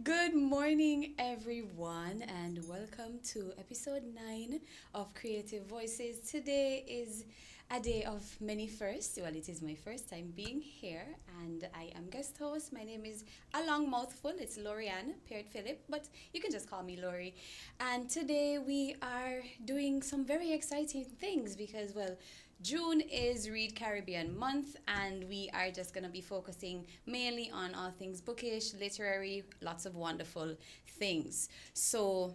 Good morning, everyone, and welcome to episode 9 of Creative Voices. Today is a day of many firsts. Well, it is my first time being here, and I am guest host. My name is a long mouthful. It's Lorianne Peart Phillip, but you can just call me Lori. And today we are doing some very exciting things because, well, June is Read Caribbean month, and we are just going to be focusing mainly on all things bookish, literary, lots of wonderful things. So,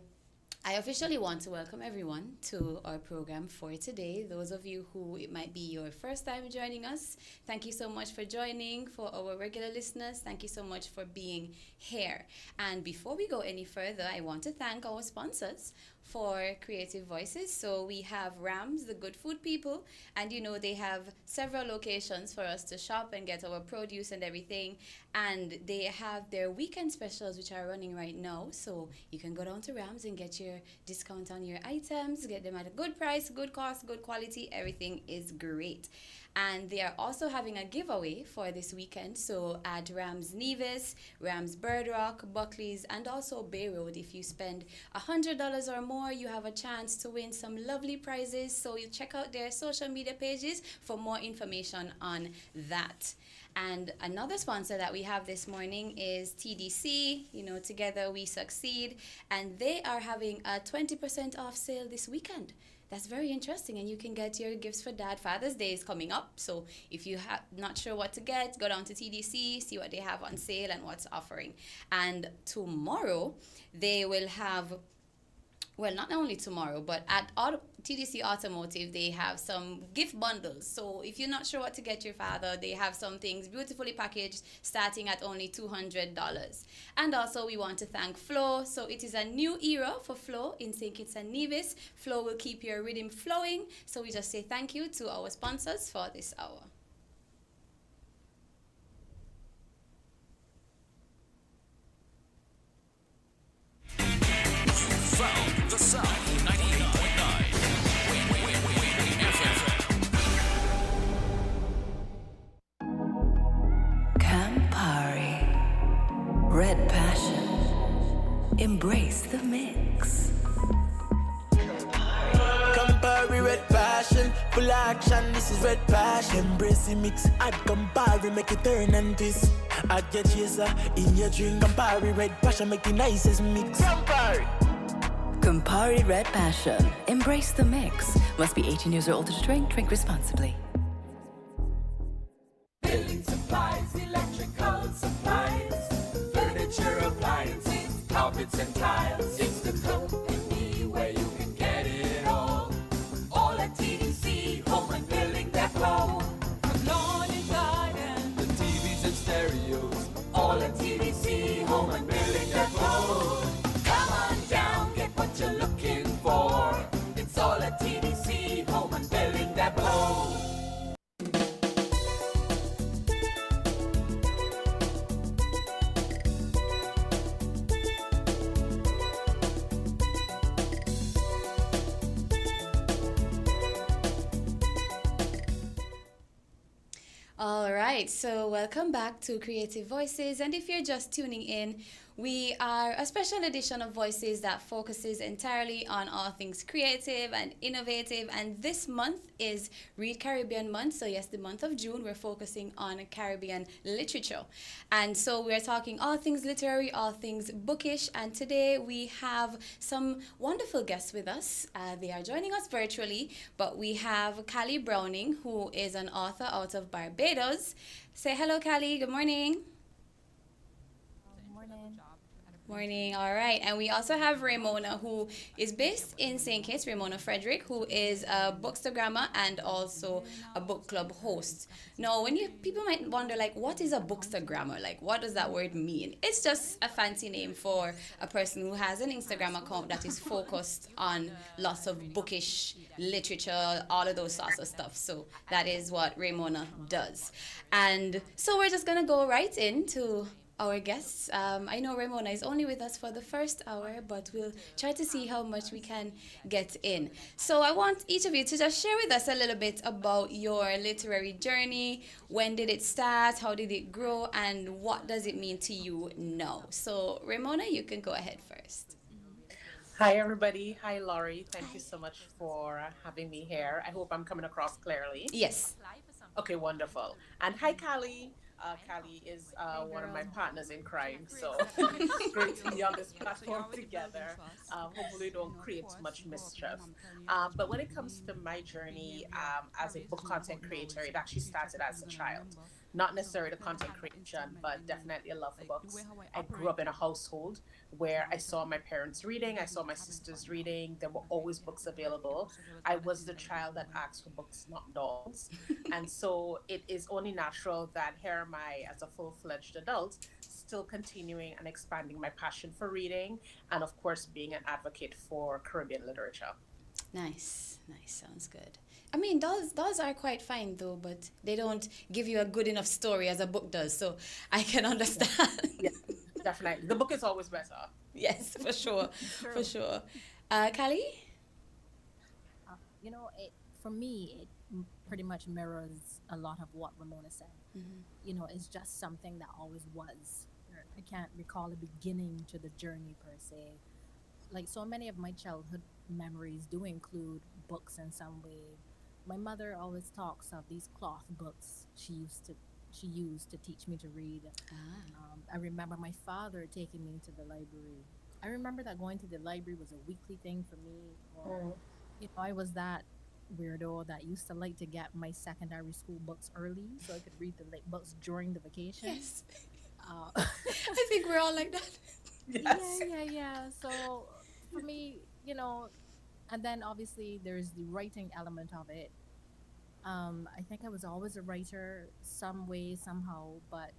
I officially want to welcome everyone to our program for today. Those of you who it might be your first time joining us, thank you so much for joining. For our regular listeners, thank you so much for being here. And before we go any further, I want to thank our sponsors for Creative Voices. So we have Rams, the good food people, and they have several locations for us to shop and get our produce and everything. And they have their weekend specials, which are running right now. So you can go down to Rams and get your discount on your items, get them at a good price, good cost, good quality. Everything is great. And they are also having a giveaway for this weekend. So at Rams Nevis, Rams Bird Rock, Buckley's, and also Bay Road, if you spend $100 or more, you have a chance to win some lovely prizes. So you check out their social media pages for more information on that. And another sponsor that we have this morning is TDC, Together We Succeed. And they are having a 20% off sale this weekend. That's very interesting, and you can get your gifts for Dad. Father's Day is coming up, so if you have not sure what to get, go down to TDC, see what they have on sale and what's offering. And tomorrow, they will have, well, not only tomorrow, but at TDC Automotive, they have some gift bundles. So if you're not sure what to get your father, they have some things beautifully packaged starting at only $200. And also, we want to thank Flo. So it is a new era for Flo in St. Kitts and Nevis. Flo will keep your rhythm flowing. So we just say thank you to our sponsors for this hour. Found the sound 99.9 Campari, Red Passion, embrace the mix. Campari red passion, full action, this is red passion. Embrace the mix, add Campari, make it turn and twist. Add your chaser in your drink. Campari red passion, make the nicest mix. Campari. Campari Red Passion, embrace the mix. Must be 18 years or older to drink. Drink responsibly. Building supplies, electrical supplies, furniture appliances, carpets and tiles. It's the company where you can get it all at TDC, home and building depot. From lawn and garden, the TVs and stereos, all at TDC, home and building depot. Come on down, get what you're looking for. It's all at TDC, home and building depot. All right, so welcome back to Creative Voices. And if you're just tuning in, we are a special edition of Voices that focuses entirely on all things creative and innovative. And this month is Read Caribbean month. So yes, the month of June, we're focusing on Caribbean literature. And so we're talking all things literary, all things bookish. And today we have some wonderful guests with us. They are joining us virtually, but we have Callie Browning, who is an author out of Barbados. Say hello, Callie. Good morning. Morning, all right. And we also have Ramona, who is based in St. Kitts, Ramona Frederick, who is a bookstagrammer and also a book club host. Now, people might wonder, like, what is a bookstagrammer? Like, what does that word mean? It's just a fancy name for a person who has an Instagram account that is focused on lots of bookish literature, all of those sorts of stuff. So that is what Ramona does. And so we're just going to go right into our guests. I know Ramona is only with us for the first hour, but we'll try to see how much we can get in. So I want each of you to just share with us a little bit about your literary journey. When did it start? How did it grow? And what does it mean to you now? So Ramona, you can go ahead first. Hi, everybody. Hi, Laurie. Thank you so much for having me here. I hope I'm coming across clearly. Yes. Okay, wonderful. And hi, Callie. Callie is one of my partners in crime, so great to be on this platform together. Hopefully, don't create much mischief. But when it comes to my journey as a book content creator, it actually started as a child. Not necessarily the content creation, but definitely a love for books. I grew up in a household where I saw my parents reading, I saw my sisters reading. There were always books available. I was the child that asked for books, not dolls. And so it is only natural that here am I as a full-fledged adult, still continuing and expanding my passion for reading, and of course being an advocate for Caribbean literature. Nice. Sounds good. I mean, dolls are quite fine though, but they don't give you a good enough story as a book does. So I can understand. Yes, definitely. The book is always better. Yes, for sure, for sure. Callie? For me, pretty much mirrors a lot of what Ramona said. It's just something that always was. I can't recall a beginning to the journey per se. Like so many of my childhood memories do include books in some way. My mother always talks of these cloth books she used to teach me to read. I remember my father taking me to the library. I remember that going to the library was a weekly thing for me. Or, I was that weirdo that used to like to get my secondary school books early so I could read the late books during the vacation. Yes. I think we're all like that. Yes. Yeah. So for me, and then obviously there's the writing element of it. I think I was always a writer some way, somehow, but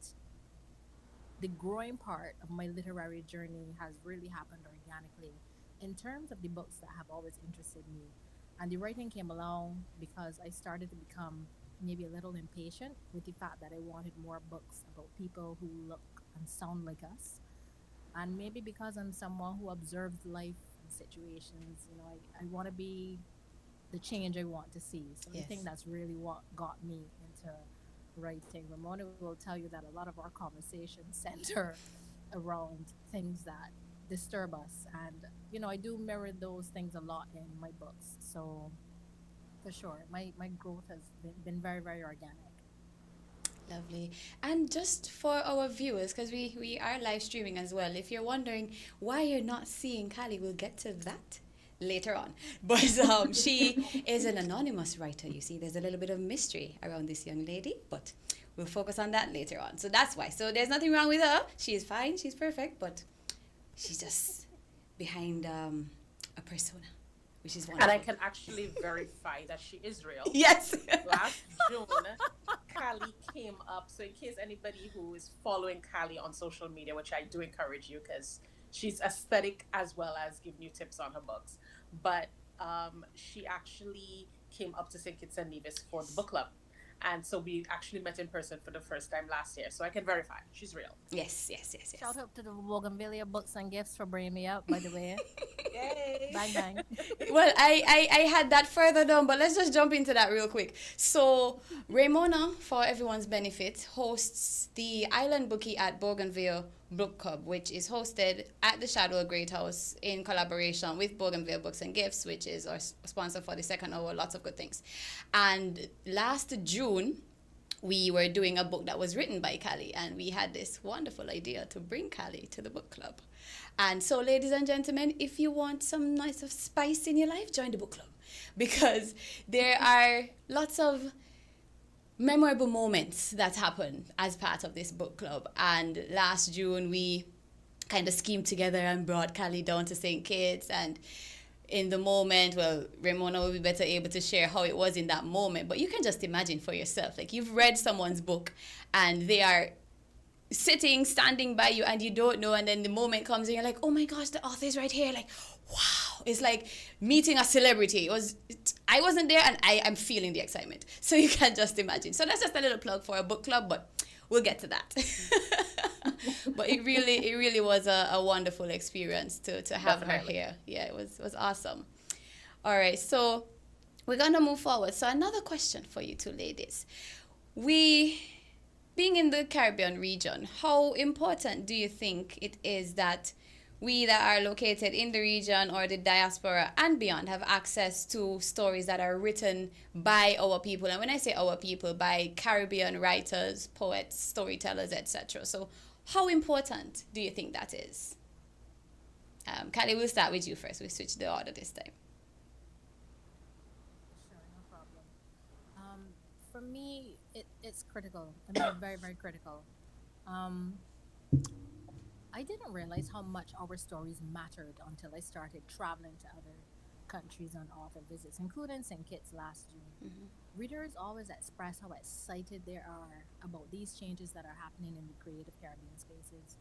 the growing part of my literary journey has really happened organically in terms of the books that have always interested me. And the writing came along because I started to become maybe a little impatient with the fact that I wanted more books about people who look and sound like us. And maybe because I'm someone who observes life and situations, I want to be the change I want to see. So I think that's really what got me into writing. Ramona will tell you that a lot of our conversations center around things that disturb us. And, I do mirror those things a lot in my books. So for sure, my growth has been very, very organic. Lovely. And just for our viewers, because we are live streaming as well, if you're wondering why you're not seeing Callie, we'll get to that later on. But she is an anonymous writer, you see. There's a little bit of mystery around this young lady, but we'll focus on that later on. So that's why. So there's nothing wrong with her. She is fine. She's perfect, but she's just behind a persona, which is wonderful. And I can actually verify that she is real. Yes. Last June, Callie came up. So in case anybody who is following Callie on social media, which I do encourage you because she's aesthetic as well as giving you tips on her books. But she actually came up to St. Kitts and Nevis for the book club. And so we actually met in person for the first time last year. So I can verify she's real. Yes. Shout out to the Bougainvillea Books and Gifts for bringing me up, by the way. Yay! Bang, bang. Well, I had that further down, but let's just jump into that real quick. So Ramona, for everyone's benefit, hosts the Island Bookie at Bougainvillea Book Club, which is hosted at the Shadow Great House in collaboration with Bougainvillea Books and Gifts, which is our sponsor for the second hour. Lots of good things. And last June, we were doing a book that was written by Callie, and we had this wonderful idea to bring Callie to the book club. And so, ladies and gentlemen, if you want some nice of spice in your life, join the book club, because there are lots of memorable moments that happen as part of this book club. And last June, we kind of schemed together and brought Callie down to St. Kitts. And in the moment, well, Ramona will be better able to share how it was in that moment. But you can just imagine for yourself. Like, you've read someone's book and they are standing by you and you don't know, and then the moment comes and you're like, oh my gosh, the author is right here. Like, wow. It's like meeting a celebrity. I wasn't there, and I'm feeling the excitement. So you can just imagine. So that's just a little plug for a book club, but we'll get to that. But it really was a wonderful experience to have her Definitely. here. Yeah, it was awesome. All right, so we're gonna move forward. So another question for you two ladies. We being in the Caribbean region, how important do you think it is that we that are located in the region or the diaspora and beyond have access to stories that are written by our people? And when I say our people, by Caribbean writers, poets, storytellers, etc. So, how important do you think that is? Kylie, we'll start with you first. We switch the order this time. Sure, no problem. For me, it's critical. I mean, very, very critical. Um, I didn't realize how much our stories mattered until I started traveling to other countries on author visits, including St. Kitts last June. Readers always express how excited they are about these changes that are happening in the creative Caribbean spaces.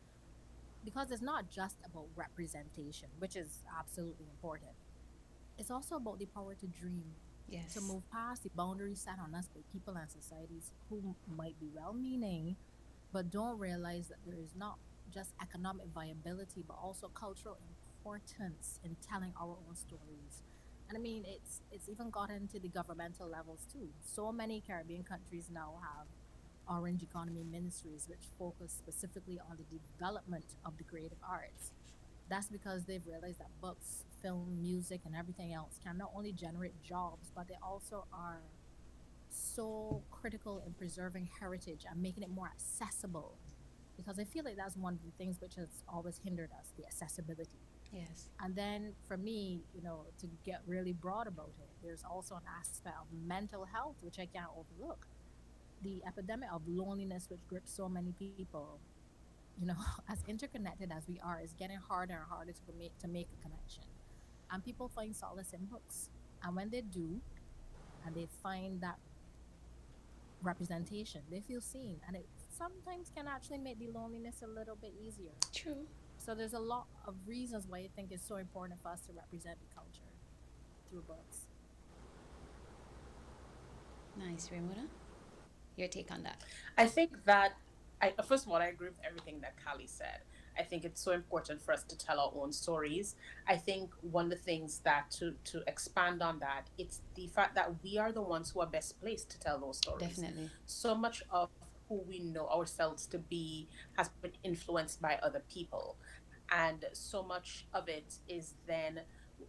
Because it's not just about representation, which is absolutely important. It's also about the power to dream, to Yes. move past the boundaries set on us by people and societies who might be well meaning, but don't realize that there is not just economic viability, but also cultural importance in telling our own stories. And I mean, it's even gotten to the governmental levels too. So many Caribbean countries now have orange economy ministries which focus specifically on the development of the creative arts. That's because they've realized that books, film, music, and everything else can not only generate jobs, but they also are so critical in preserving heritage and making it more accessible. Because I feel like that's one of the things which has always hindered us, the accessibility. Yes. And then for me, to get really broad about it, there's also an aspect of mental health which I can't overlook. The epidemic of loneliness which grips so many people, as interconnected as we are, is getting harder and harder to make a connection. And people find solace in books. And when they do, and they find that representation, they feel seen. And it sometimes can actually make the loneliness a little bit easier. True. So there's a lot of reasons why I think it's so important for us to represent the culture through books. Nice, Ramona. Your take on that? I think that first of all, I agree with everything that Kali said. I think it's so important for us to tell our own stories. I think one of the things that to expand on that, it's the fact that we are the ones who are best placed to tell those stories. Definitely. So much of who we know ourselves to be has been influenced by other people, and so much of it is then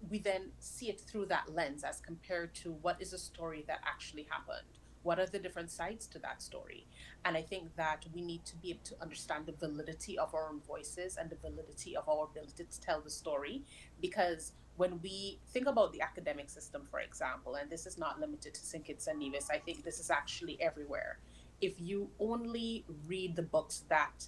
we then see it through that lens as compared to what is a story that actually happened, what are the different sides to that story. And I think that we need to be able to understand the validity of our own voices and the validity of our ability to tell the story. Because when we think about the academic system, for example, and this is not limited to St. Kitts and Nevis, I think this is actually everywhere. If you only read the books that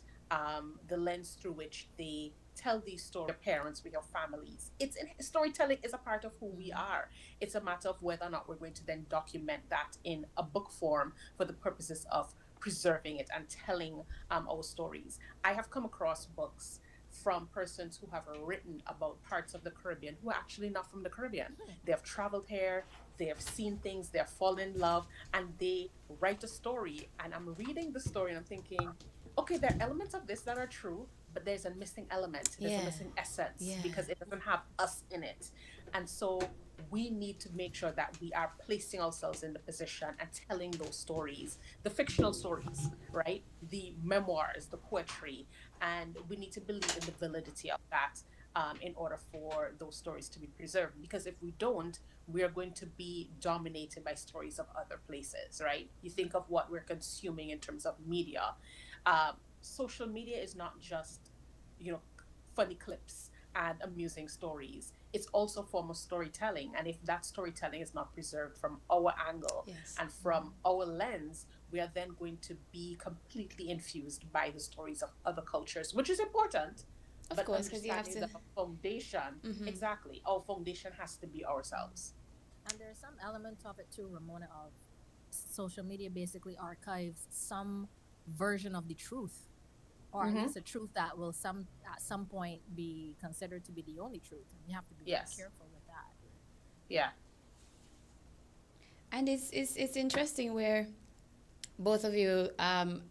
the lens through which they tell these stories, your parents, with your families, storytelling is a part of who we are. It's a matter of whether or not we're going to then document that in a book form for the purposes of preserving it and telling our stories. I have come across books from persons who have written about parts of the Caribbean who are actually not from the Caribbean. They have traveled here, they have seen things, they have fallen in love, and they write a story. And I'm reading the story and I'm thinking, okay, there are elements of this that are true, but there's a missing element, there's Yeah. a missing essence Yeah. because it doesn't have us in it. And so we need to make sure that we are placing ourselves in the position and telling those stories, the fictional stories, right? The memoirs, the poetry, and we need to believe in the validity of that in order for those stories to be preserved. Because if we don't, we are going to be dominated by stories of other places, right? You think of what we're consuming in terms of media. Social media is not just, you know, funny clips and amusing stories. It's also a form of storytelling. And if that storytelling is not preserved from our angle Yes. and from our lens, we are then going to be completely infused by the stories of other cultures, which is important. Of But course, because you have understanding to. that our foundation, Mhm. exactly, our foundation has to be ourselves. And there's some element of it too, Ramona, of social media basically archives some version of the truth, or at Mm-hmm. least a truth that will at some point be considered to be the only truth. And you have to be very Yes. careful with that. Yeah. And it's interesting where Both of you,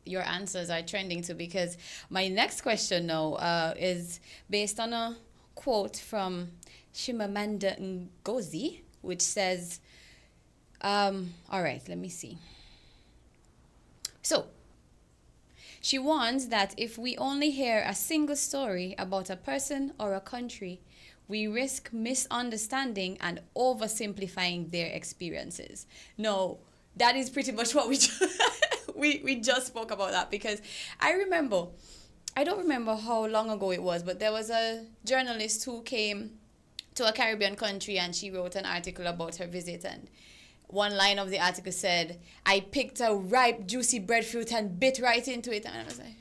your answers are trending too, because my next question now is based on a quote from Chimamanda Ngozi, which says, all right, let me see. So, she warns that if we only hear a single story about a person or a country, we risk misunderstanding and oversimplifying their experiences. No, that is pretty much what we we just spoke about that, because I don't remember how long ago it was, but there was a journalist who came to a Caribbean country and she wrote an article about her visit, and one line of the article said, "I picked a ripe, juicy breadfruit and bit right into it." And I was like,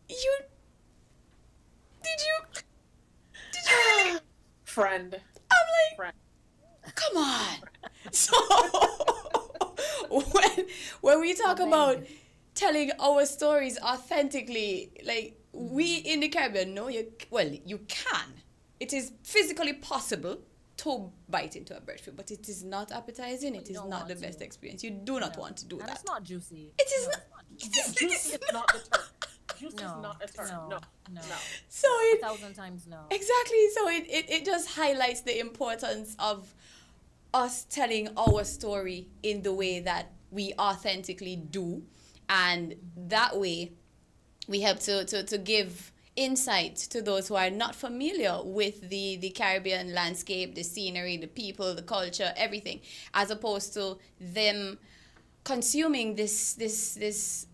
you did you really? Friend. I'm like, Friend. come on. So when we talk about telling our stories authentically, like, we in the Caribbean know you can. It is physically possible to bite into a breadfruit, but it is not appetizing. It is not the best experience. You do not want to do And that. it's not juicy. It is No, not. it's not juicy. Juice is not the term. Juice is No, not a term. no, No. no. So A it 1,000 times no. exactly. So it just highlights the importance of us telling our story in the way that we authentically do, and that way we help to give insight to those who are not familiar with the Caribbean landscape, the scenery, the people, the culture, everything, as opposed to them consuming this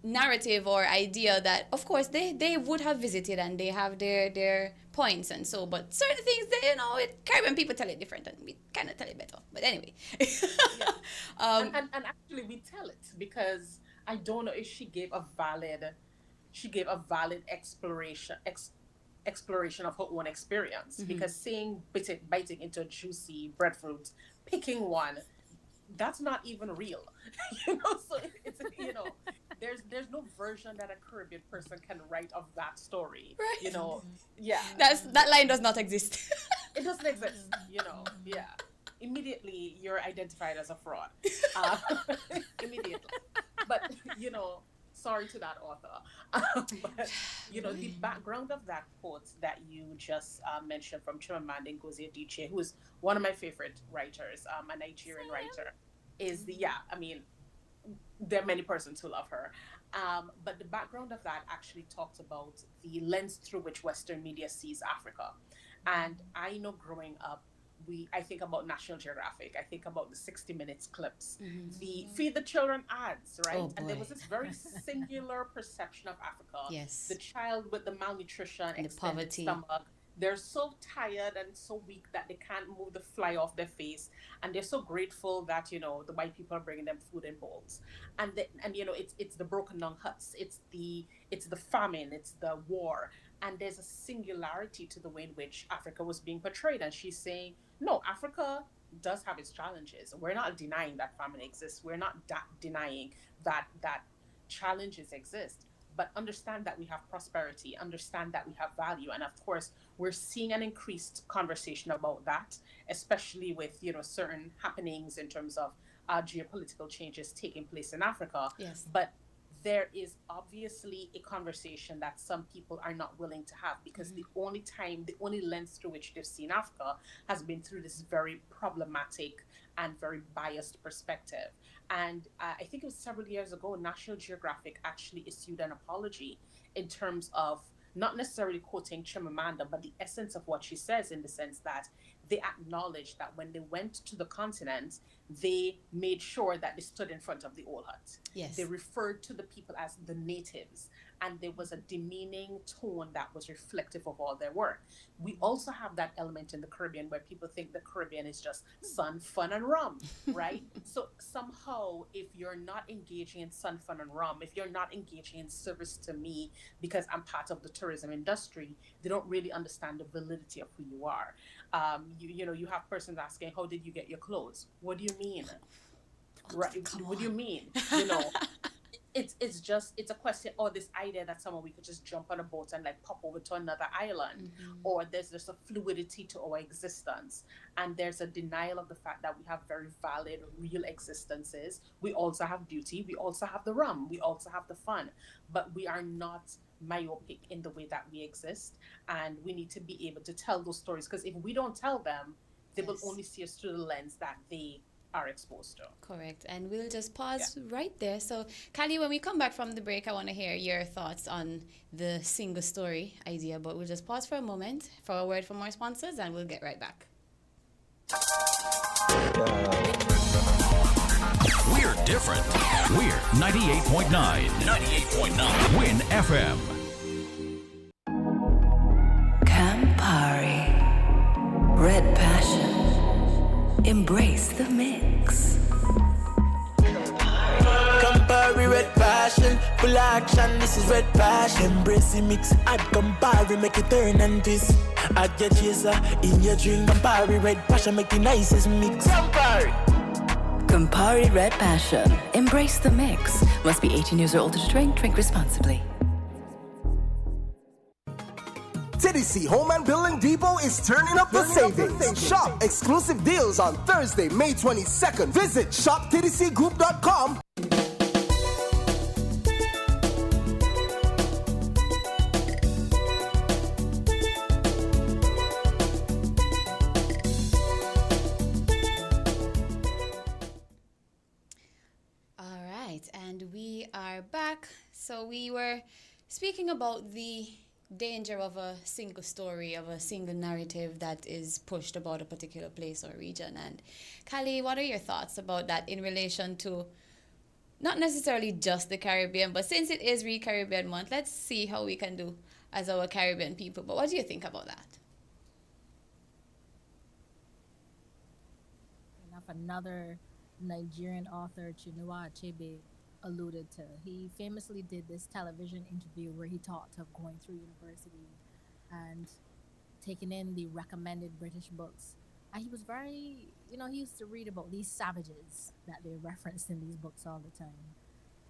narrative or idea that, of course, they would have visited and they have their points and so, but certain things, Caribbean people tell it different and we kind of tell it better. But anyway. And actually we tell it because I don't know if she gave a valid exploration of her own experience, because saying biting into a juicy breadfruit, picking one, that's not even real. So it's there's no version that a Caribbean person can write of that story. Right. Yeah. That line does not exist. It doesn't exist. Yeah. Immediately you're identified as a fraud. Immediately. But sorry to that author. But the background of that quote that you just mentioned from Chimamanda Ngozi Adichie, who is one of my favorite writers, a Nigerian writer, is there are many persons who love her. But the background of that actually talks about the lens through which Western media sees Africa. And I know growing up, I think about National Geographic. I think about the 60 Minutes clips, the Feed the Children ads, right? Oh, and there boy. was this very singular perception of Africa. Yes. The child with the malnutrition, The extended poverty. stomach. They're so tired and so weak that they can't move the fly off their face, and they're so grateful that the white people are bringing them food in bowls, and it's the broken down huts, it's the famine, it's the war, and there's a singularity to the way in which Africa was being portrayed. And she's saying, no, Africa does have its challenges. We're not denying that famine exists. We're not denying that challenges exist. But understand that we have prosperity, understand that we have value. And of course, we're seeing an increased conversation about that, especially with, certain happenings in terms of geopolitical changes taking place in Africa. Yes. But there is obviously a conversation that some people are not willing to have, because the only lens through which they've seen Africa has been through this very problematic and very biased perspective. And I think it was several years ago, National Geographic actually issued an apology in terms of not necessarily quoting Chimamanda, but the essence of what she says, in the sense that they acknowledged that when they went to the continent, they made sure that they stood in front of the old hut. Yes. They referred to the people as the natives, and there was a demeaning tone that was reflective of all their work. We also have that element in the Caribbean where people think the Caribbean is just sun, fun, and rum, right? So somehow, if you're not engaging in sun, fun, and rum, if you're not engaging in service to me because I'm part of the tourism industry, they don't really understand the validity of who you are. You have persons asking, how did you get your clothes? What do you mean? Right? What do you mean? It's it's a question, or this idea that someone we could just jump on a boat and like pop over to another island, or there's just a fluidity to our existence, and there's a denial of the fact that we have very valid real existences. We also have beauty, we also have the rum, we also have the fun, but we are not myopic in the way that we exist, and we need to be able to tell those stories, because if we don't tell them, they will only see us through the lens that they are exposed to. Correct. And we'll just pause right there. So, Kali, when we come back from the break, I want to hear your thoughts on the single story idea. But we'll just pause for a moment for a word from our sponsors, and we'll get right back. We're different. We're 98.9. 98.9. Win FM. Campari. Red Passion. Embrace the mix. Campari red passion, full action, this is red passion. Embrace the mix, add Campari, make it turn and twist. Add your chaser in your drink. Campari red passion, make the nicest mix. Campari. Campari Red Passion. Embrace the mix. Must be 18 years or older to drink. Drink responsibly. TDC Home and Building Depot is turning up the savings. Shop exclusive deals on Thursday, May 22nd. Visit shoptdcgroup.com. All right, and we are back. So we were speaking about the danger of a single story, of a single narrative that is pushed about a particular place or region. And Kali, what are your thoughts about that in relation to not necessarily just the Caribbean, but since it is Caribbean month, let's see how we can do as our Caribbean people. But what do you think about that? Enough, another Nigerian author, Chinua Achebe, alluded to. He famously did this television interview where he talked of going through university and taking in the recommended British books. And he was very, he used to read about these savages that they referenced in these books all the time.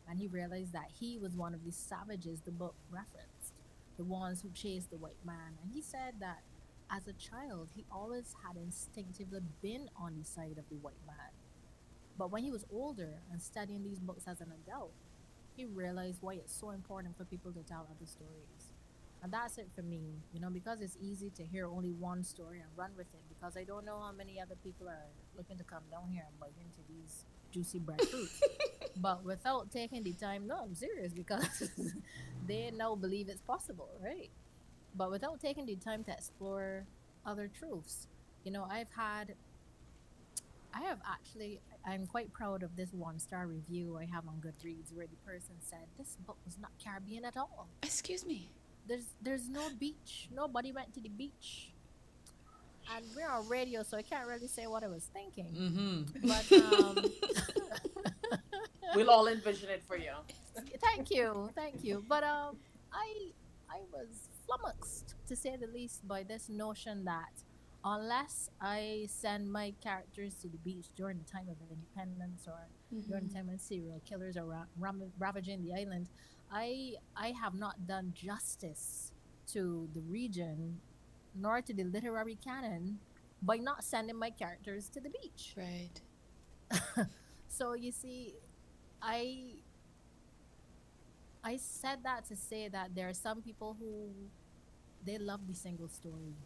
And he realized that he was one of these savages the book referenced, the ones who chased the white man. And he said that as a child, he always had instinctively been on the side of the white man. But when he was older and studying these books as an adult, he realized why it's so important for people to tell other stories. And that's it for me, because it's easy to hear only one story and run with it, because I don't know how many other people are looking to come down here and bite into these juicy breadfruits. But without taking the time, no, I'm serious, because they now believe it's possible, right? But without taking the time to explore other truths, I'm quite proud of this 1-star review I have on Goodreads where the person said this book was not Caribbean at all. Excuse me. There's no beach. Nobody went to the beach. And we're on radio, so I can't really say what I was thinking. But we'll all envision it for you. Thank you. But I was flummoxed, to say the least, by this notion that unless I send my characters to the beach during the time of independence or during the time when serial killers are ravaging the island, I have not done justice to the region nor to the literary canon by not sending my characters to the beach. Right. So you see, I said that to say that there are some people who they love the single story.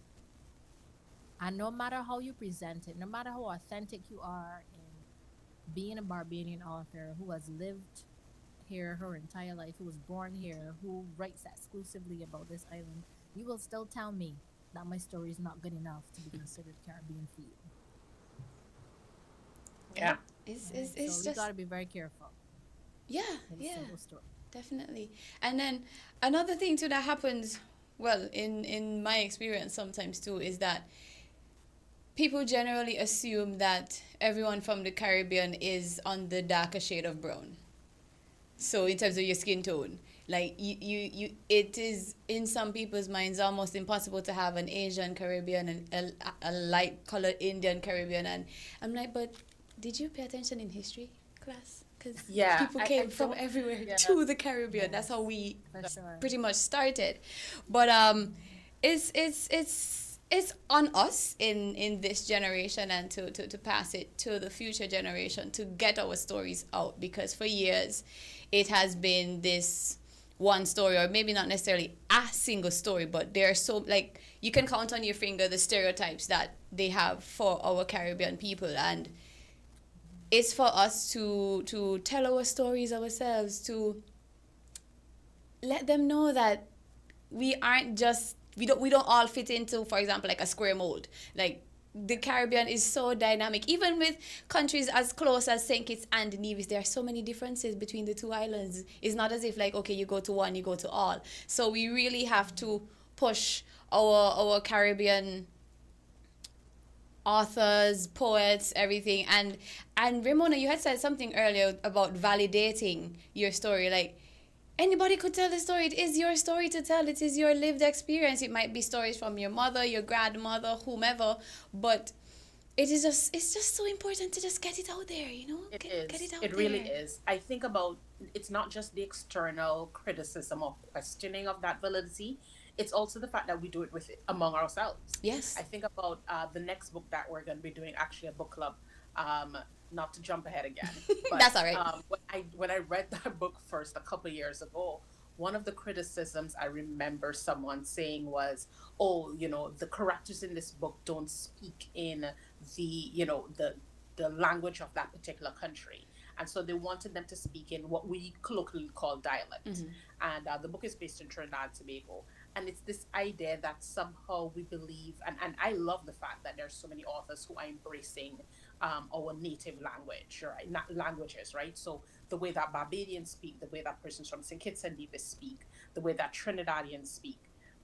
And no matter how you present it, no matter how authentic you are in being a Barbadian author who has lived here her entire life, who was born here, who writes exclusively about this island, you will still tell me that my story is not good enough to be considered Caribbean for you. Yeah. It's So just... you got to be very careful. Yeah, with a yeah. single story. Definitely. And then another thing too that happens, well, in my experience sometimes too, is that people generally assume that everyone from the Caribbean is on the darker shade of brown. So in terms of your skin tone, like you it is in some people's minds almost impossible to have an Asian Caribbean and a light colored Indian Caribbean. And I'm like, but did you pay attention in history class? because Yeah, people I came from don't. everywhere Yeah, to the Caribbean. That's how we For sure. pretty much started. But it's on us in this generation and to pass it to the future generation to get our stories out, because for years it has been this one story, or maybe not necessarily a single story, but there are so, like, you can count on your finger the stereotypes that they have for our Caribbean people. And it's for us to tell our stories ourselves, to let them know that we aren't just, we don't all fit into, for example, like a square mold. Like, the Caribbean is so dynamic. Even with countries as close as St. Kitts and Nevis, there are so many differences between the two islands. It's not as if, like, okay, you go to one, you go to all. So we really have to push our Caribbean authors, poets, everything. And Ramona, you had said something earlier about validating your story. Like, anybody could tell the story. It is your story to tell. It is your lived experience. It might be stories from your mother, your grandmother, whomever, but it's just so important to just get it out there, It get it is. out It there. really is. I think about, it's not just the external criticism or questioning of that validity. It's also the fact that we do it with among ourselves. Yes. I think about the next book that we're going to be doing, actually a book club. Not to jump ahead again, but That's all right. When I read that book first a couple of years ago, one of the criticisms I remember someone saying was, "Oh, the characters in this book don't speak in the language of that particular country." And so they wanted them to speak in what we colloquially call dialect. And the book is based in Trinidad and Tobago. And it's this idea that somehow we believe, and I love the fact that there's so many authors who are embracing our native language, right? Not languages, right? So the way that Barbadians speak, the way that persons from St. Kitts and Nevis speak, the way that Trinidadians speak.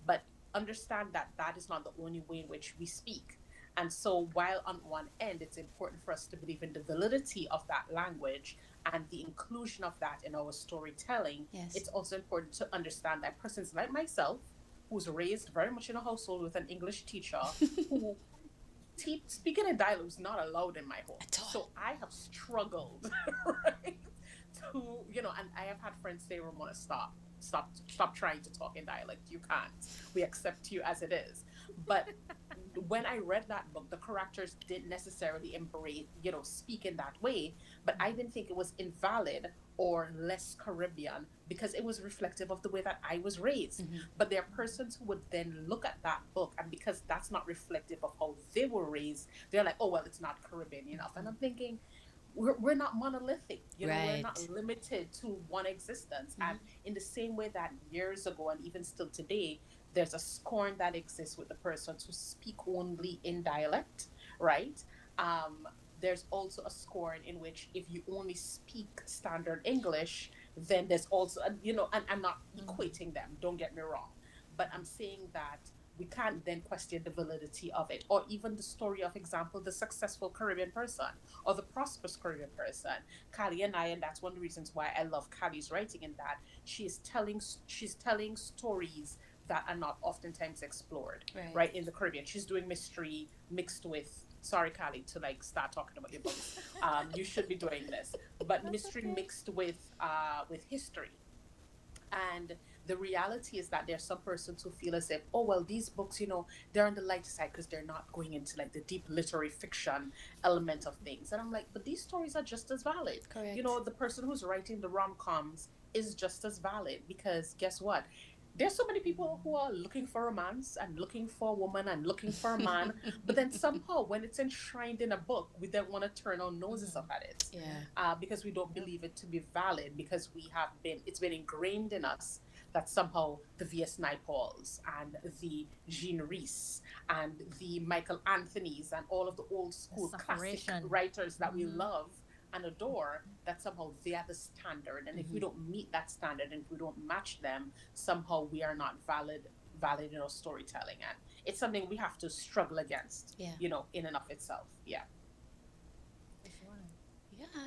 But understand that that is not the only way in which we speak. And so while on one end, it's important for us to believe in the validity of that language and the inclusion of that in our storytelling, Yes. it's also important to understand that persons like myself, who's raised very much in a household with an English teacher, who speaking in dialect is not allowed in my home. At all. So I have struggled, right? And I have had friends say, "Ramona, stop trying to talk in dialect. You can't. We accept you as it is." But when I read that book, the characters didn't necessarily embrace, speak in that way. But I didn't think it was invalid or less Caribbean because it was reflective of the way that I was raised. But there are persons who would then look at that book, and because that's not reflective of how they were raised, they're like, "Oh, well, it's not Caribbean enough." And I'm thinking, we're not monolithic, we're not Right. limited to one existence. And in the same way that years ago and even still today, there's a scorn that exists with the persons who speak only in dialect, right? There's also a scorn in which if you only speak standard English, then there's also, and I'm not equating them, don't get me wrong, but I'm saying that we can't then question the validity of it, or even the story of, example, the successful Caribbean person or the prosperous Caribbean person. Callie and I, and that's one of the reasons why I love Callie's writing, in that she's telling stories that are not oftentimes explored, right, in the Caribbean. She's doing mystery mixed with, sorry, Callie, to start talking about your books. You should be doing this, but mystery mixed with history. And the reality is that there are some persons who feel as if, oh, well, these books, they're on the lighter side because they're not going into the deep literary fiction element of things. And I'm like, but these stories are just as valid. Correct. The person who's writing the rom-coms is just as valid, because guess what? There's so many people who are looking for romance and looking for a woman and looking for a man, but then somehow when it's enshrined in a book, we don't want to turn our noses up at it. Yeah. Because we don't believe it to be valid, because it's been ingrained in us that somehow the V.S. Naipauls and the Jean Rhys and the Michael Anthonys and all of the old school classic writers that we love and adore, that somehow they are the standard. And if we don't meet that standard, and if we don't match them, somehow we are not valid in our storytelling. And it's something we have to struggle against, in and of itself. Yeah.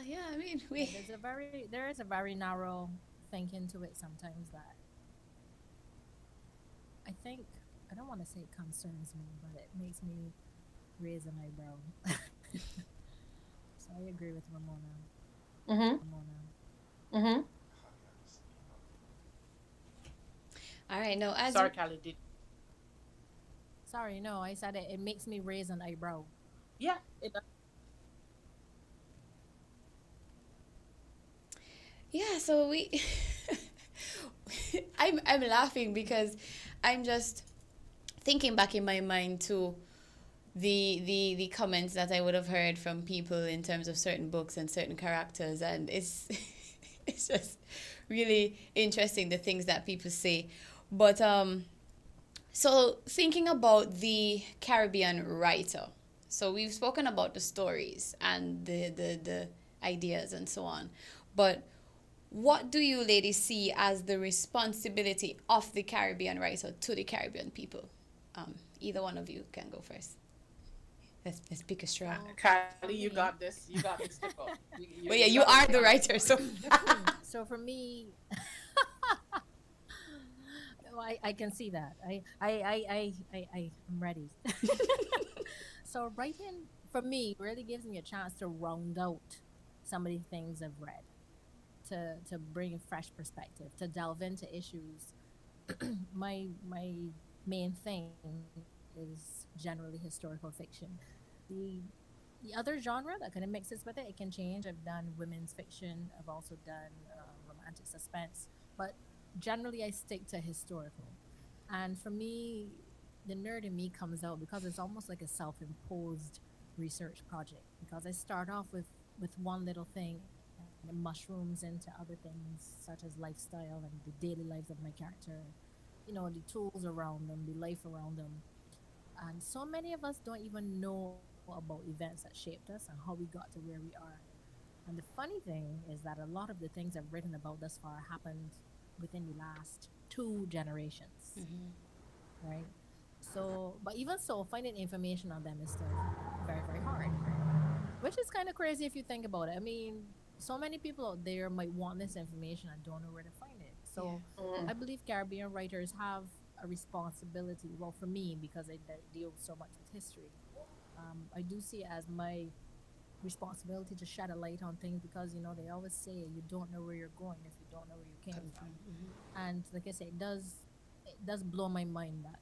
Yeah, I mean, there is a very narrow thinking to it sometimes that I think, I don't want to say it concerns me, but it makes me raise an eyebrow. So I agree with Ramona. Mm-hmm. Mm-hmm. All right, now as Sorry, Callie. Did Sorry, no, I said it makes me raise an eyebrow. yeah. It, yeah, so we I'm laughing because I'm just thinking back in my mind to the comments that I would have heard from people in terms of certain books and certain characters, and it's it's just really interesting the things that people say. But so thinking about the Caribbean writer, so we've spoken about the stories and the ideas and so on, but what do you ladies see as the responsibility of the Caribbean writer to the Caribbean people? Either one of you can go first. Let's pick a straw. Callie, For you me, got this. You got this. Tip up. Well, yeah, You you got are this. the writer, so so for me, oh, I can see that. I'm ready. So writing for me really gives me a chance to round out some of the things I've read, to bring a fresh perspective, to delve into issues. My main thing is generally historical fiction. The the other genre that kind of mixes with it, it can change. I've done women's fiction. I've also done romantic suspense, but generally I stick to historical. And for me, the nerd in me comes out because it's almost like a self-imposed research project. Because I start off with one little thing, and it mushrooms into other things such as lifestyle and the daily lives of my character. You know, the tools around them, the life around them, and so many of us don't even know about events that shaped us and how we got to where we are. And the funny thing is that a lot of the things I've written about thus far happened within the last two generations, right? So, but even so, finding information on them is still very, very hard, which is kind of crazy if you think about it. I mean, so many people out there might want this information and don't know where to find it. So, Mm. I believe Caribbean writers have a responsibility. Well, for me, because I deal so much with history, I do see it as my responsibility to shed a light on things because they always say you don't know where you're going if you don't know where you came from. And like I say, it does blow my mind that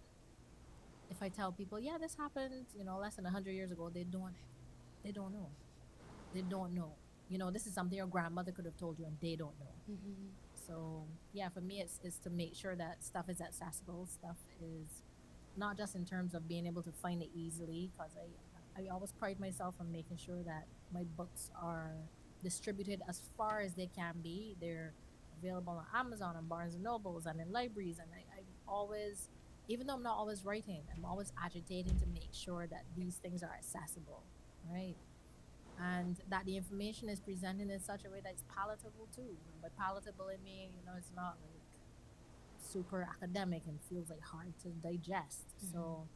if I tell people, yeah, this happened, less than 100 years ago, they don't know. They don't know. This is something your grandmother could have told you, and they don't know. So yeah, for me, it's to make sure that stuff is accessible. Stuff is not just in terms of being able to find it easily, because I always pride myself on making sure that my books are distributed as far as they can be. They're available on Amazon and Barnes and Nobles and in libraries. And I'm always, even though I'm not always writing, I'm always agitating to make sure that these things are accessible, right? And that the information is presented in such a way that it's palatable too. And by palatable, I mean, it's not like super academic and feels like hard to digest. So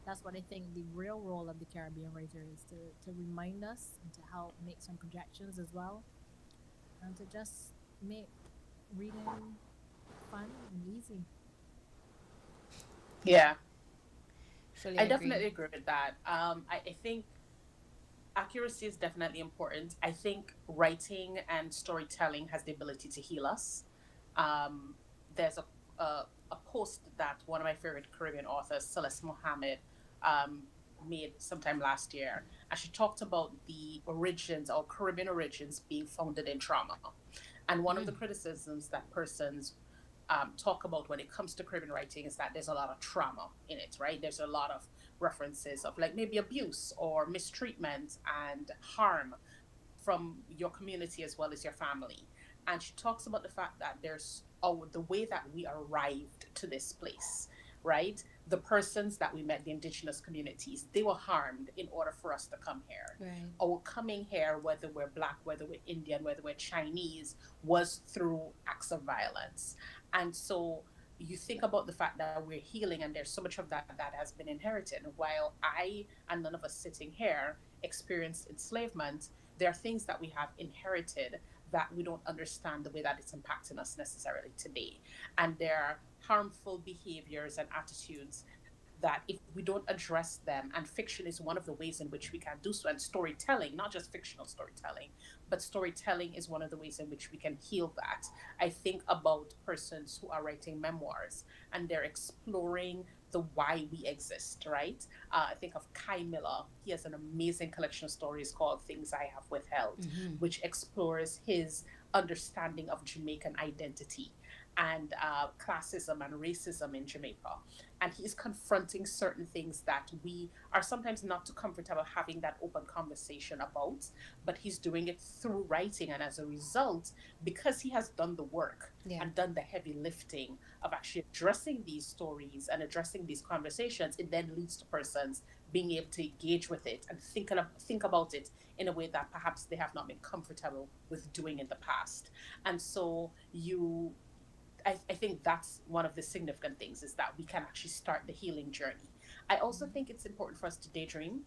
that's what I think the real role of the Caribbean writer is to remind us and to help make some projections as well, and to just make reading fun and easy. Yeah, fully I agree. definitely agree with that. I think accuracy is definitely important. I think writing and storytelling has the ability to heal us. There's a post that one of my favorite Caribbean authors, Celeste Mohammed, um, made sometime last year, and she talked about the origins or Caribbean origins being founded in trauma. And one of the criticisms that persons talk about when it comes to Caribbean writing is that there's a lot of trauma in it, right? There's a lot of references of like maybe abuse or mistreatment and harm from your community as well as your family. And she talks about the fact that there's the way that we arrived to this place, right? The persons that we met, the indigenous communities, they were harmed in order for us to come here. Right. Our coming here, whether we're black, whether we're Indian, whether we're Chinese, was through acts of violence. And so you think about the fact that we're healing and there's so much of that has been inherited. While I and none of us sitting here experienced enslavement, there are things that we have inherited that we don't understand the way that it's impacting us necessarily today. And there are harmful behaviors and attitudes that if we don't address them, and fiction is one of the ways in which we can do so, and storytelling, not just fictional storytelling, but storytelling is one of the ways in which we can heal that. I think about persons who are writing memoirs and they're exploring the why we exist, right? I think of Kai Miller. He has an amazing collection of stories called Things I Have Withheld, which explores his understanding of Jamaican identity and classism and racism in Jamaica. And he's confronting certain things that we are sometimes not too comfortable having that open conversation about, but he's doing it through writing. And as a result, because he has done the work and done the heavy lifting of actually addressing these stories and addressing these conversations, it then leads to persons being able to engage with it and think about it in a way that perhaps they have not been comfortable with doing in the past. And so I think that's one of the significant things, is that we can actually start the healing journey. I also think it's important for us to daydream.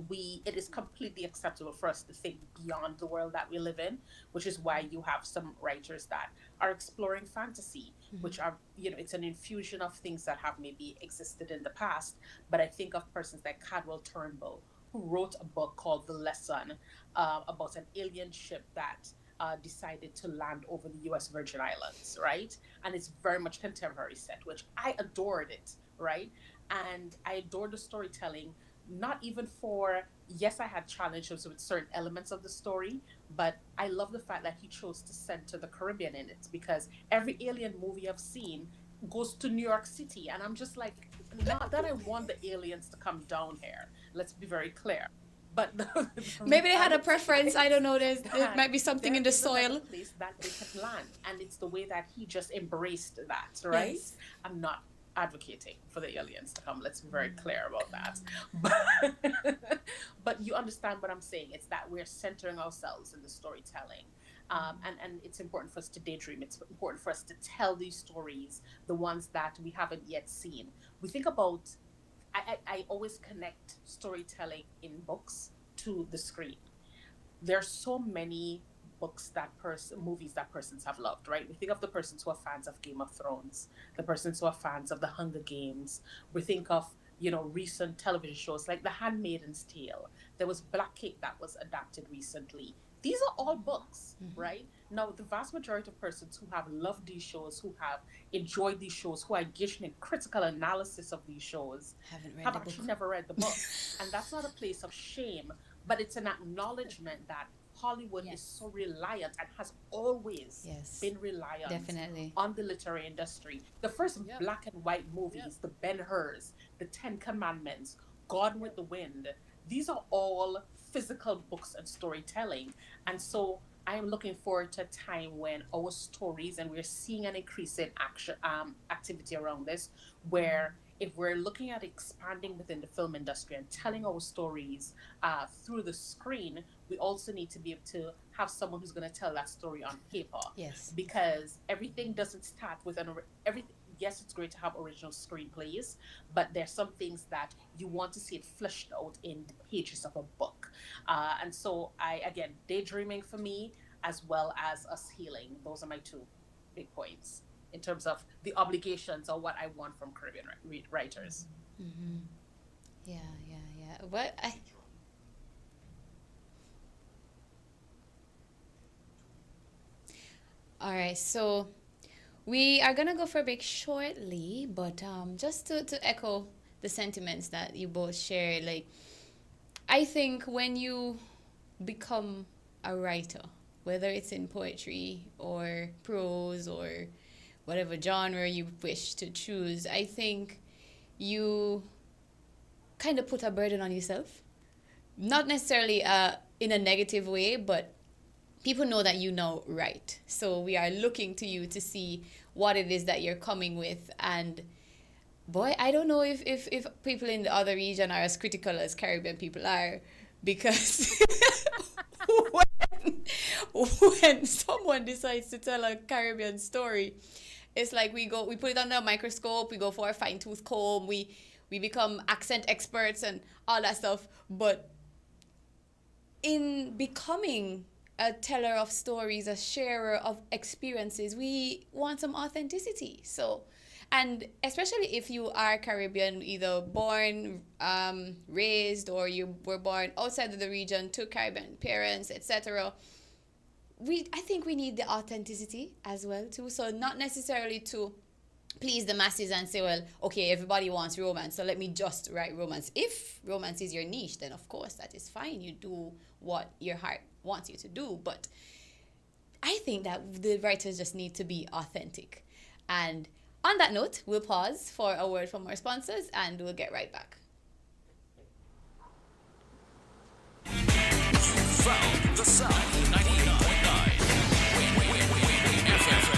It is completely acceptable for us to think beyond the world that we live in, which is why you have some writers that are exploring fantasy, which are, it's an infusion of things that have maybe existed in the past. But I think of persons like Cadwell Turnbull, who wrote a book called The Lesson, about an alien ship that decided to land over the US Virgin Islands, right? And it's very much contemporary set, which I adored it, right? And I adored the storytelling, not even for, yes, I had challenges with certain elements of the story, but I love the fact that he chose to center the Caribbean in it, because every alien movie I've seen goes to New York City. And I'm just like, not that I want the aliens to come down here. Let's be very clear. But maybe they had a preference. I don't know. There might be something in the soil. Place that they can land, and it's the way that he just embraced that, right? Yes. I'm not advocating for the aliens to come. Let's be very clear about that. But you understand what I'm saying. It's that we're centering ourselves in the storytelling. And it's important for us to daydream. It's important for us to tell these stories, the ones that we haven't yet seen. We think about, I always connect storytelling in books to the screen. There are so many books movies that persons have loved, right? We think of the persons who are fans of Game of Thrones, the persons who are fans of The Hunger Games. We think of, recent television shows like The Handmaid's Tale. There was Black Cake that was adapted recently. These are all books, right? Now, the vast majority of persons who have loved these shows, who have enjoyed these shows, who are engaged in critical analysis of these shows, have actually never read the book. And that's not a place of shame, but it's an acknowledgement that Hollywood is so reliant and has always been reliant on the literary industry. The first black and white movies, the Ben-Hurs, the Ten Commandments, Gone with the Wind, these are all physical books and storytelling. And so I am looking forward to a time when our stories, and we're seeing an increase in activity around this, where if we're looking at expanding within the film industry and telling our stories through the screen, we also need to be able to have someone who's going to tell that story on paper. Yes. Because everything doesn't start with everything. Yes, it's great to have original screenplays, but there's some things that you want to see it fleshed out in the pages of a book. And so again, daydreaming for me, as well as us healing. Those are my two big points in terms of the obligations or what I want from Caribbean writers. Mm-hmm. Yeah. What All right, so we are going to go for a break shortly, but just to echo the sentiments that you both shared, like, I think when you become a writer, whether it's in poetry or prose or whatever genre you wish to choose, I think you kind of put a burden on yourself. Not necessarily in a negative way, but people know that you know right. So we are looking to you to see what it is that you're coming with. And boy, I don't know if people in the other region are as critical as Caribbean people are, because when someone decides to tell a Caribbean story, it's like we put it under a microscope, we go for a fine-tooth comb, we become accent experts and all that stuff. But in becoming a teller of stories, a sharer of experiences, we want some authenticity. So, And especially if you are Caribbean, either born, raised, or you were born outside of the region to Caribbean parents, etc. I think we need the authenticity as well too. So not necessarily to please the masses and say, well, okay, everybody wants romance, so let me just write romance. If romance is your niche, then of course that is fine. You do what your heart wants you to do. But I think that the writers just need to be authentic. And on that note, we'll pause for a word from our sponsors and we'll get right back. Found the sound 99.9 FM.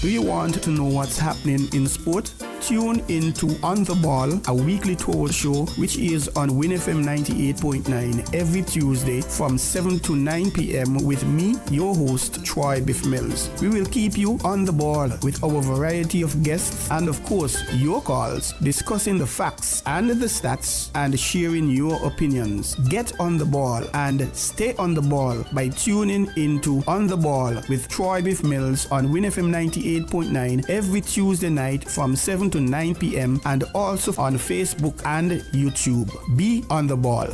Do you want to know what's happening in sport? Tune in to On the Ball, a weekly talk show which is on winnfm 98.9 every Tuesday from 7 to 9 p.m. with me, your host, Troy Biff Mills. We will keep you on the ball with our variety of guests and, of course, your calls, discussing the facts and the stats and sharing your opinions. Get on the ball and stay on the ball by tuning into On the Ball with Troy Biff Mills on winnfm 98.9 every Tuesday night from 7 to 9 p.m. and also on Facebook and YouTube. Be on the ball.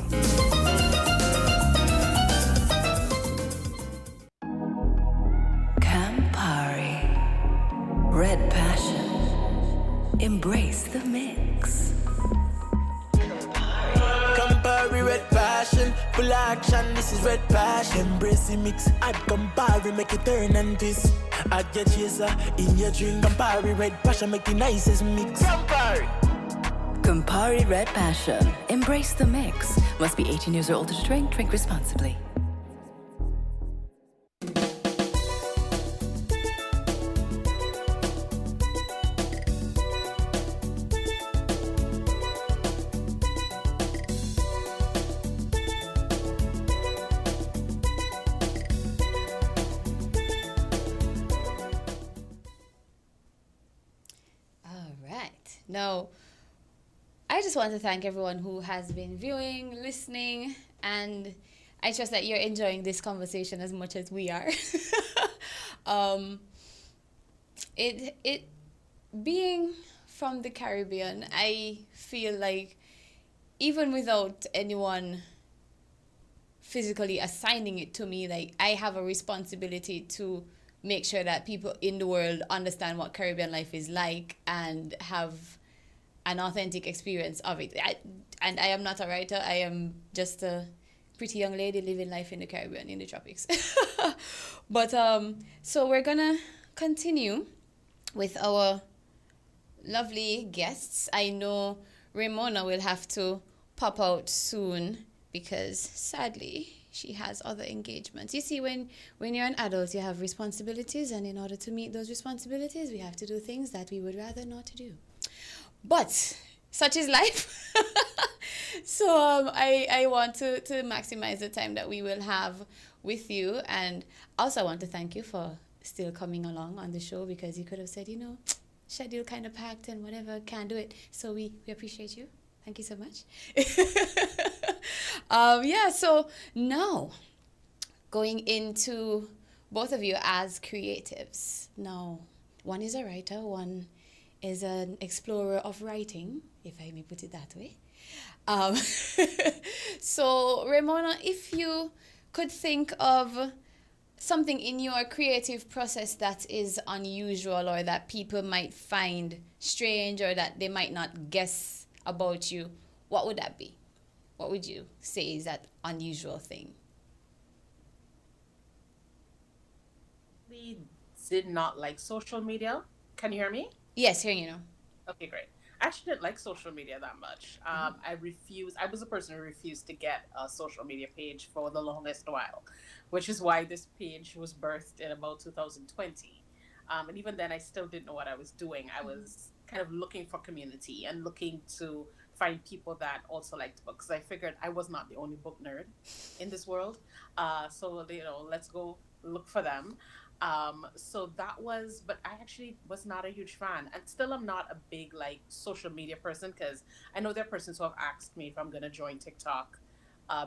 Campari. Red Passion. Embrace the mix. Campari red passion, full action, this is red passion. Embrace the mix, add Campari, make it turn and twist. Add your chaser in your drink. Campari red passion, make the nicest mix. Campari. Campari Red Passion. Embrace the mix. Must be 18 years or older to drink. Drink responsibly. Now, I just want to thank everyone who has been viewing, listening, and I trust that you're enjoying this conversation as much as we are. It being from the Caribbean, I feel like even without anyone physically assigning it to me, like I have a responsibility to make sure that people in the world understand what Caribbean life is like and have an authentic experience of it. I am not a writer. I am just a pretty young lady living life in the Caribbean, in the tropics. But so we're gonna continue with our lovely guests. I know Ramona will have to pop out soon because sadly she has other engagements. You see, when you're an adult, you have responsibilities, and in order to meet those responsibilities, we have to do things that we would rather not do. But such is life. So I want to maximize the time that we will have with you, and also I want to thank you for still coming along on the show, because you could have said, schedule kind of packed and whatever, can't do it. So we appreciate you. Thank you so much. So now going into both of you as creatives. Now, one is a writer, one is an explorer of writing, if I may put it that way. So Ramona, if you could think of something in your creative process that is unusual or that people might find strange or that they might not guess about you, what would that be? What would you say is that unusual thing? We did not like social media. Can you hear me? Yes, hearing you now. Okay, great. I actually didn't like social media that much. I was a person who refused to get a social media page for the longest while, which is why this page was birthed in about 2020. And even then, I still didn't know what I was doing. I was kind of looking for community and looking to find people that also liked books. I figured I was not the only book nerd in this world. So, let's go look for them. So that was, but I actually was not a huge fan, and still I'm not a big social media person, because I know there are persons who have asked me if I'm going to join TikTok,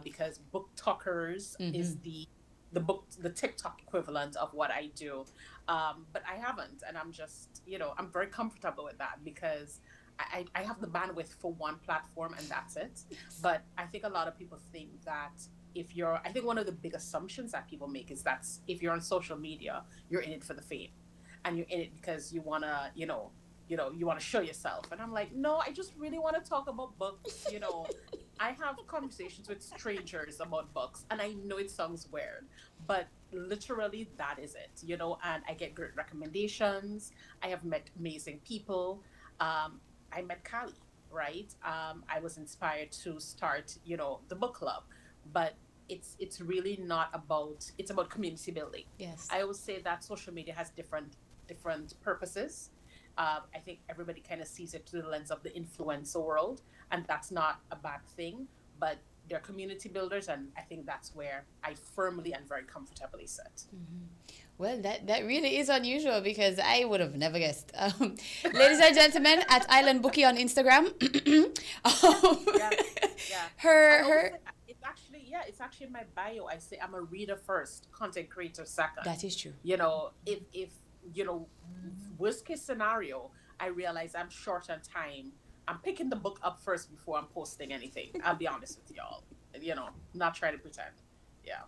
because book talkers is the the TikTok equivalent of what I do. But I haven't, and I'm just, I'm very comfortable with that because I have the bandwidth for one platform and that's it. But I think a lot of people think that I think one of the big assumptions that people make is that if you're on social media, you're in it for the fame, and you're in it because you wanna, you want to show yourself. And I'm like, no, I just really want to talk about books. I have conversations with strangers about books, and I know it sounds weird, but literally that is it, and I get great recommendations. I have met amazing people. I met Kali, right? I was inspired to start, the book club, but it's really not about, it's about community building. Yes. I always say that social media has different purposes. I think everybody kind of sees it through the lens of the influencer world, and that's not a bad thing, but they're community builders, and I think that's where I firmly and very comfortably sit. Well, that really is unusual because I would have never guessed. Ladies and gentlemen, at Island Bookie on Instagram. Yeah. Her. It's actually in my bio. I say I'm a reader first, content creator second. That is true. If worst case scenario, I realize I'm short on time, I'm picking the book up first before I'm posting anything. I'll be honest with y'all. Not trying to pretend. Yeah.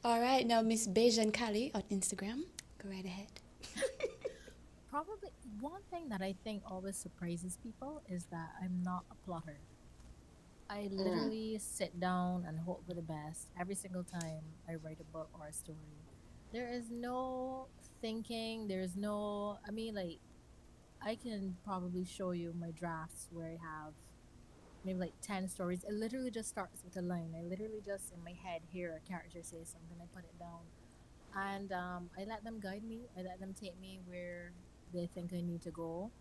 All right, now Miss Bejan Kali on Instagram. Go right ahead. Probably one thing that I think always surprises people is that I'm not a plotter. I literally sit down and hope for the best every single time I write a book or a story. There is no thinking, there's no, I can probably show you my drafts where I have maybe like 10 stories. It literally just starts with a line. I literally just in my head hear a character say something, I put it down. And I let them guide me. I let them take me where they think I need to go.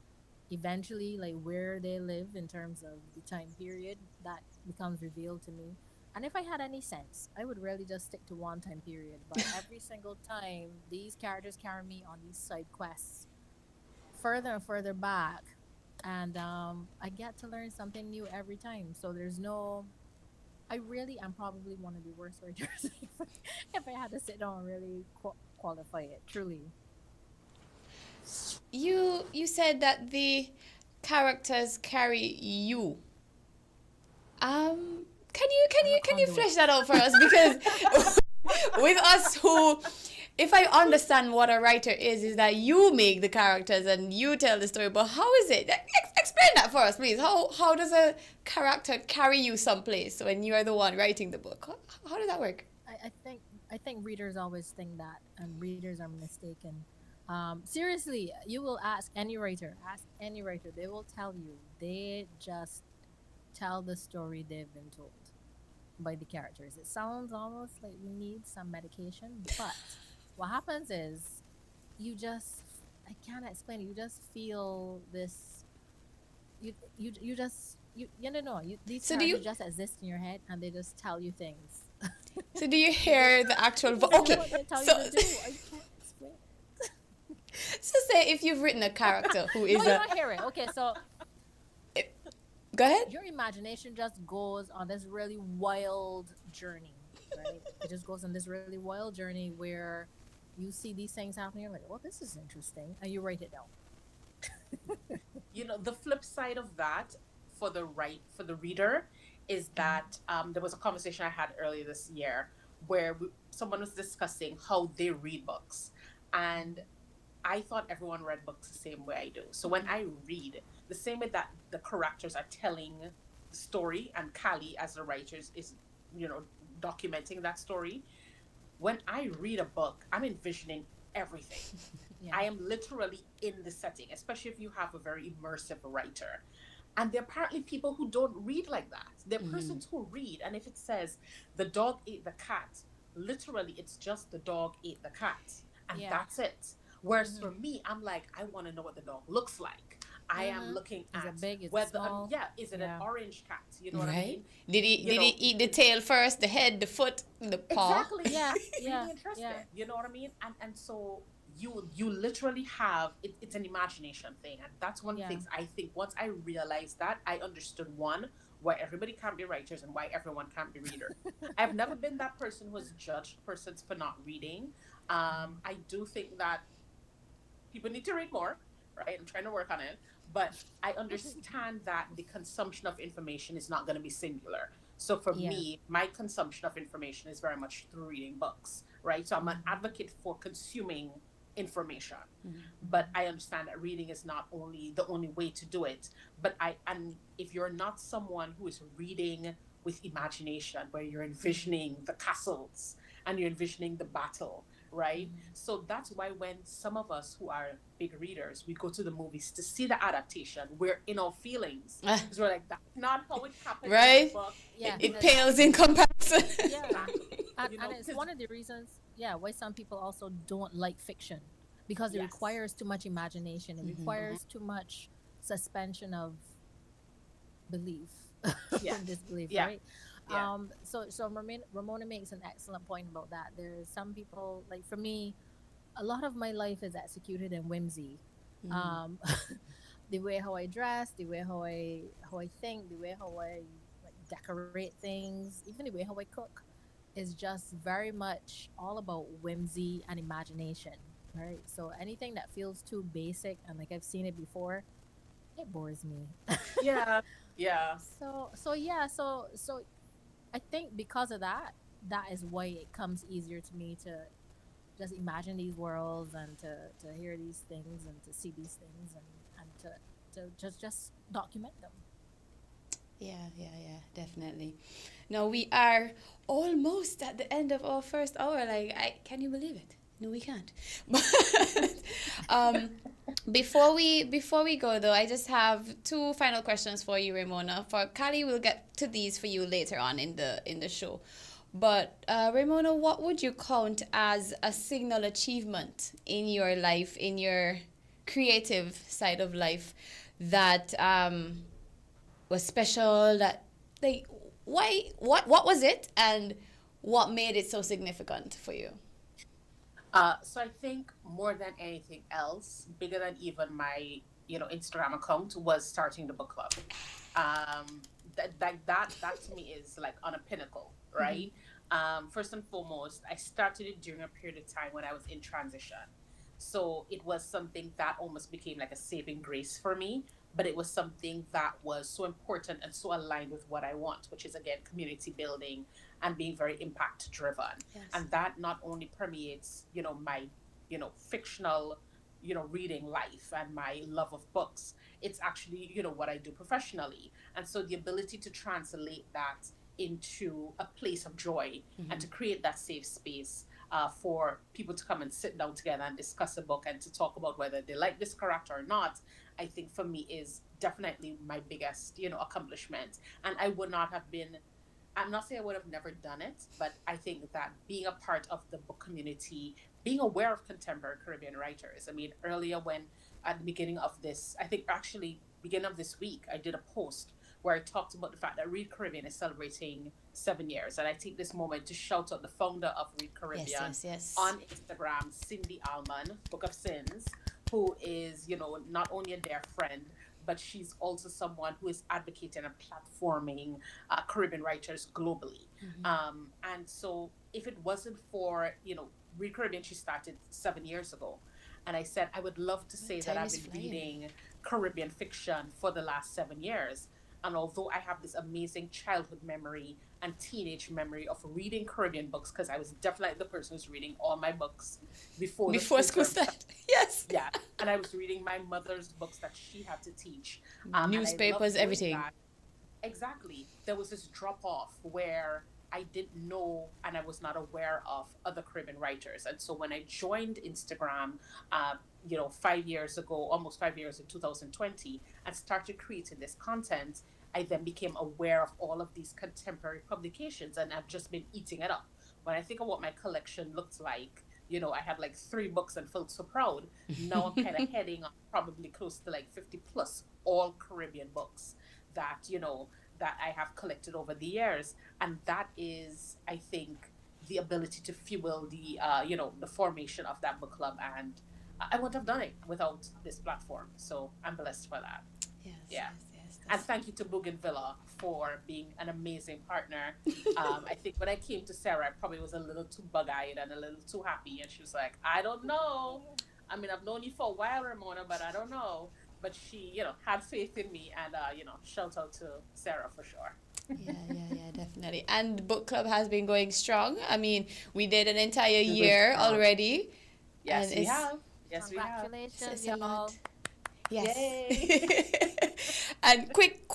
Eventually, like where they live in terms of the time period, that becomes revealed to me. And if I had any sense, I would really just stick to one time period. But every single time, these characters carry me on these side quests further and further back. And I get to learn something new every time. So there's no... I really am probably one of the worst writers if I had to sit down and really qualify it, truly. You said that the characters carry you. Can you flesh that out for us? Because with us who, if I understand what a writer is that you make the characters and you tell the story, but how is it? Explain that for us, please. How does a character carry you someplace when you are the one writing the book? How does that work? I think readers always think that, and readers are mistaken. Seriously, you will ask any writer, they will tell you. They just tell the story they've been told by the characters. It sounds almost like we need some medication, but what happens is I can't explain it. You just feel this, these characters just exist in your head and they just tell you things. So do you hear the actual voice? Okay, so say if you've written a character who is you don't hear it. Okay, so go ahead. Your imagination just goes on this really wild journey, right? It just goes on this really wild journey where you see these things happening. You're like, "Oh, this is interesting," and you write it down. The flip side of that for the reader is that there was a conversation I had earlier this year where someone was discussing how they read books, and I thought everyone read books the same way I do. So when I read, the same way that the characters are telling the story and Kali as the writers is, documenting that story, when I read a book, I'm envisioning everything. Yeah. I am literally in the setting, especially if you have a very immersive writer. And there are apparently people who don't read like that. There are persons who read, and if it says the dog ate the cat, literally it's just the dog ate the cat, and that's it. Whereas for me, I'm like, I want to know what the dog looks like. I am looking at is it big, is whether it small? Is it an orange cat? You know what I mean? Did he eat the tail first, the head, the foot, the paw? Exactly. Yeah. Really interested. Yeah. You know what I mean? And so you literally have it's an imagination thing, and that's one of the things I think once I realized that, I understood one, why everybody can't be writers and why everyone can't be reader. I've never been that person who has judged persons for not reading. I do think that people need to read more, right? I'm trying to work on it, but I understand that the consumption of information is not going to be singular. So for Yeah. me, my consumption of information is very much through reading books, right? So I'm an advocate for consuming information, but I understand that reading is not only the only way to do it, but and if you're not someone who is reading with imagination, where you're envisioning the castles and you're envisioning the battle, right? So that's why when some of us who are big readers, we go to the movies to see the adaptation, we're in our feelings. Because we're like, that's not how it happened in Right? the book. Yeah. It pales in comparison. Yeah. And, You know, and it's 'cause- one of the reasons, yeah, why some people also don't like fiction, because it Yes. requires too much imagination. It requires too much suspension of belief Yeah. and disbelief, Yeah. right? Yeah. So Ramona makes an excellent point about that. There's some people, like for me, a lot of my life is executed in whimsy. Um, the way how I dress, the way how I think, the way how I like decorate things, even the way how I cook, is just very much all about whimsy and imagination, right? So anything that feels too basic and like I've seen it before, it bores me. Yeah. Yeah. So I think because of that, that is why it comes easier to me to just imagine these worlds and to hear these things and to see these things and to just document them. Yeah, definitely. Now we are almost at the end of our first hour. Like, can you believe it? No, we can't. But before we go though, I just have two final questions for you, Ramona. For Kali, we'll get to these for you later on in the show. But Ramona, what would you count as a signal achievement in your life, in your creative side of life, that was special? That like, why? What was it, and what made it so significant for you? So I think more than anything else, bigger than even my, Instagram account, was starting the book club. That to me is like on a pinnacle, right? First and foremost, I started it during a period of time when I was in transition. So it was something that almost became like a saving grace for me, but it was something that was so important and so aligned with what I want, which is again community building and being very impact driven. Yes. And that not only permeates, my, fictional, reading life and my love of books, it's actually, what I do professionally. And so the ability to translate that into a place of joy and to create that safe space for people to come and sit down together and discuss a book and to talk about whether they like this character or not, I think for me is definitely my biggest, accomplishment. And I would not have been, I'm not saying I would have never done it, but I think that being a part of the book community, being aware of contemporary Caribbean writers. I mean, earlier when at the beginning of this, I think actually beginning of this week, I did a post where I talked about the fact that Read Caribbean is celebrating 7 years. And I take this moment to shout out the founder of Read Caribbean Yes. on Instagram, Cindy Alman, Book of Sins, who is, not only a dear friend, but she's also someone who is advocating and platforming Caribbean writers globally. And so if it wasn't for, Read Caribbean, she started 7 years ago. And I said, I would love to say that I've been reading Caribbean fiction for the last 7 years. And although I have this amazing childhood memory and teenage memory of reading Caribbean books, because I was definitely the person who's reading all my books before school started. Yes. Yeah. And I was reading my mother's books that she had to teach. Newspapers, everything. Exactly. There was this drop off where I didn't know and I was not aware of other Caribbean writers. And so when I joined Instagram, 5 years ago, almost 5 years in 2020, and started creating this content, I then became aware of all of these contemporary publications and I've just been eating it up. When I think of what my collection looked like, I had like 3 books and felt so proud. Now I'm kind of heading on probably close to like 50 plus all Caribbean books that, that I have collected over the years. And that is, I think, the ability to fuel the, the formation of that book club. And I wouldn't have done it without this platform. So I'm blessed for that. Yes. Yeah. Yes. And thank you to Bougainvillea for being an amazing partner. I think when I came to Sarah, I probably was a little too bug-eyed and a little too happy. And she was like, I don't know. I mean, I've known you for a while, Ramona, but I don't know. But she, had faith in me. And, shout out to Sarah for sure. Yeah, definitely. And book club has been going strong. I mean, we did an entire year already. Yes, and we have. Yes, we have. Congratulations, It's a y'all. lot. Yes. Yay. And quick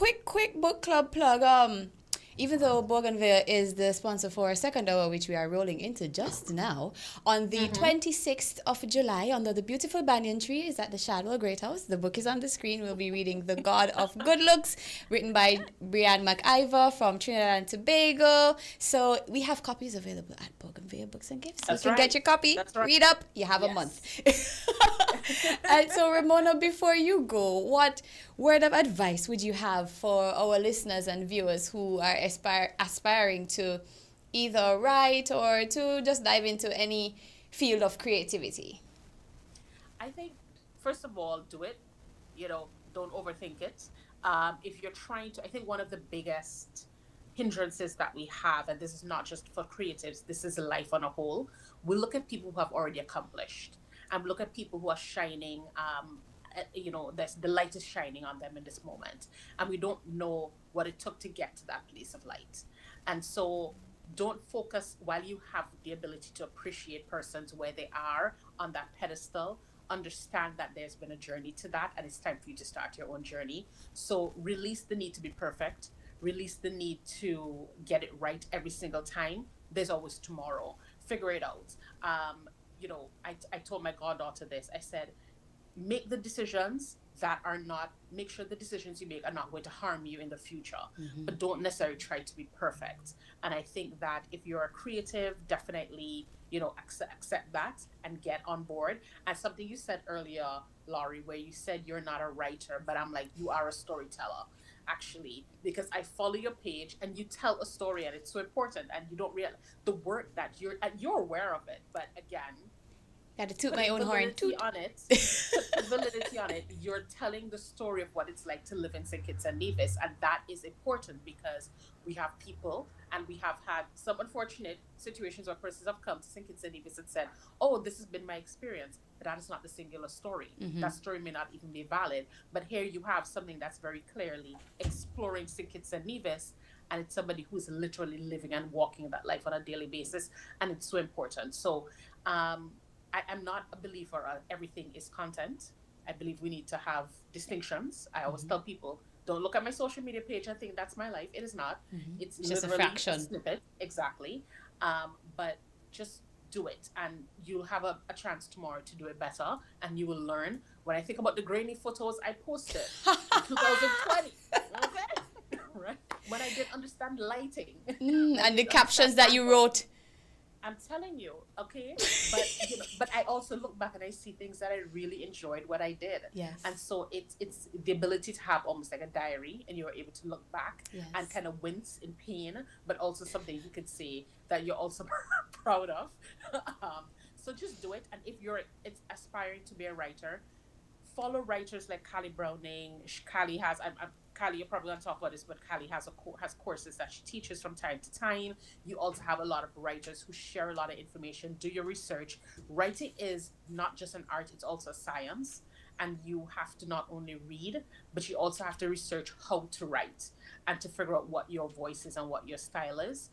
book club plug. Even though Bougainvillea is the sponsor for our second hour, which we are rolling into just now, on the 26th of July, under the beautiful banyan tree, is at the Shadwell Great House. The book is on the screen. We'll be reading The God of Good Looks, written by Brianne McIver from Trinidad and Tobago. So we have copies available at Bougainvillea Books and Gifts. That's you can get your copy, read up, you have a month. And so, Ramona, before you go, what word of advice would you have for our listeners and viewers who are aspiring to either write or to just dive into any field of creativity? I think, first of all, do it. Don't overthink it. If you're trying to, I think one of the biggest hindrances that we have, and this is not just for creatives, this is life on a whole, we look at people who have already accomplished, and we look at people who are shining, the light is shining on them in this moment, and we don't know what it took to get to that place of light. And so don't focus, while you have the ability to appreciate persons where they are on that pedestal, understand that there's been a journey to that, and it's time for you to start your own journey. So release the need to be perfect, release the need to get it right every single time. There's always tomorrow. Figure it out. I told my goddaughter this. I said, make the decisions make sure the decisions you make are not going to harm you in the future, but don't necessarily try to be perfect. And I think that if you're a creative, definitely, accept that and get on board. And something you said earlier, Laurie, where you said you're not a writer, but I'm like, you are a storyteller, actually, because I follow your page and you tell a story, and it's so important, and you don't realize the work that you're aware of it, but again, gotta toot my own horn. Validity on it. You're telling the story of what it's like to live in St. Kitts and Nevis, and that is important because we have people, and we have had some unfortunate situations where persons have come to St. Kitts and Nevis and said, "Oh, this has been my experience," but that is not the singular story. That story may not even be valid. But here you have something that's very clearly exploring St. Kitts and Nevis, and it's somebody who's literally living and walking that life on a daily basis, and it's so important. So, I'm not a believer of everything is content. I believe we need to have distinctions. I always tell people, don't look at my social media page and think that's my life. It is not. It's just a literally fraction. a snippet. Exactly. But just do it, and you'll have a chance tomorrow to do it better, and you will learn. When I think about the grainy photos I posted in 2020, okay? Right? When I didn't understand lighting. And the captions that you wrote. I'm telling you, okay? But I also look back and I see things that I really enjoyed what I did. Yes. And so it's the ability to have almost like a diary, and you're able to look back and kind of wince in pain, but also something you could say that you're also proud of. So just do it. And if it's aspiring to be a writer, follow writers like Callie Browning. Callie has, Callie, you're probably going to talk about this, but Callie has courses that she teaches from time to time. You also have a lot of writers who share a lot of information. Do your research. Writing is not just an art, it's also a science. And you have to not only read, but you also have to research how to write and to figure out what your voice is and what your style is.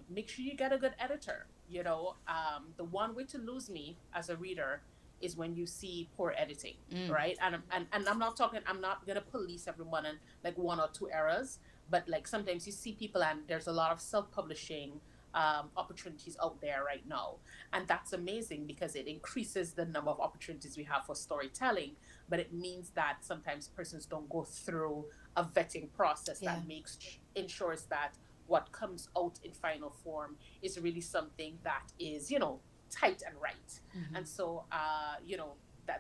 Make sure you get a good editor. The one way to lose me as a reader is when you see poor editing, right? And I'm not gonna police everyone and like one or two errors, but like sometimes you see people, and there's a lot of self-publishing opportunities out there right now, and that's amazing because it increases the number of opportunities we have for storytelling. But it means that sometimes persons don't go through a vetting process that ensures that what comes out in final form is really something that is, tight and right. And so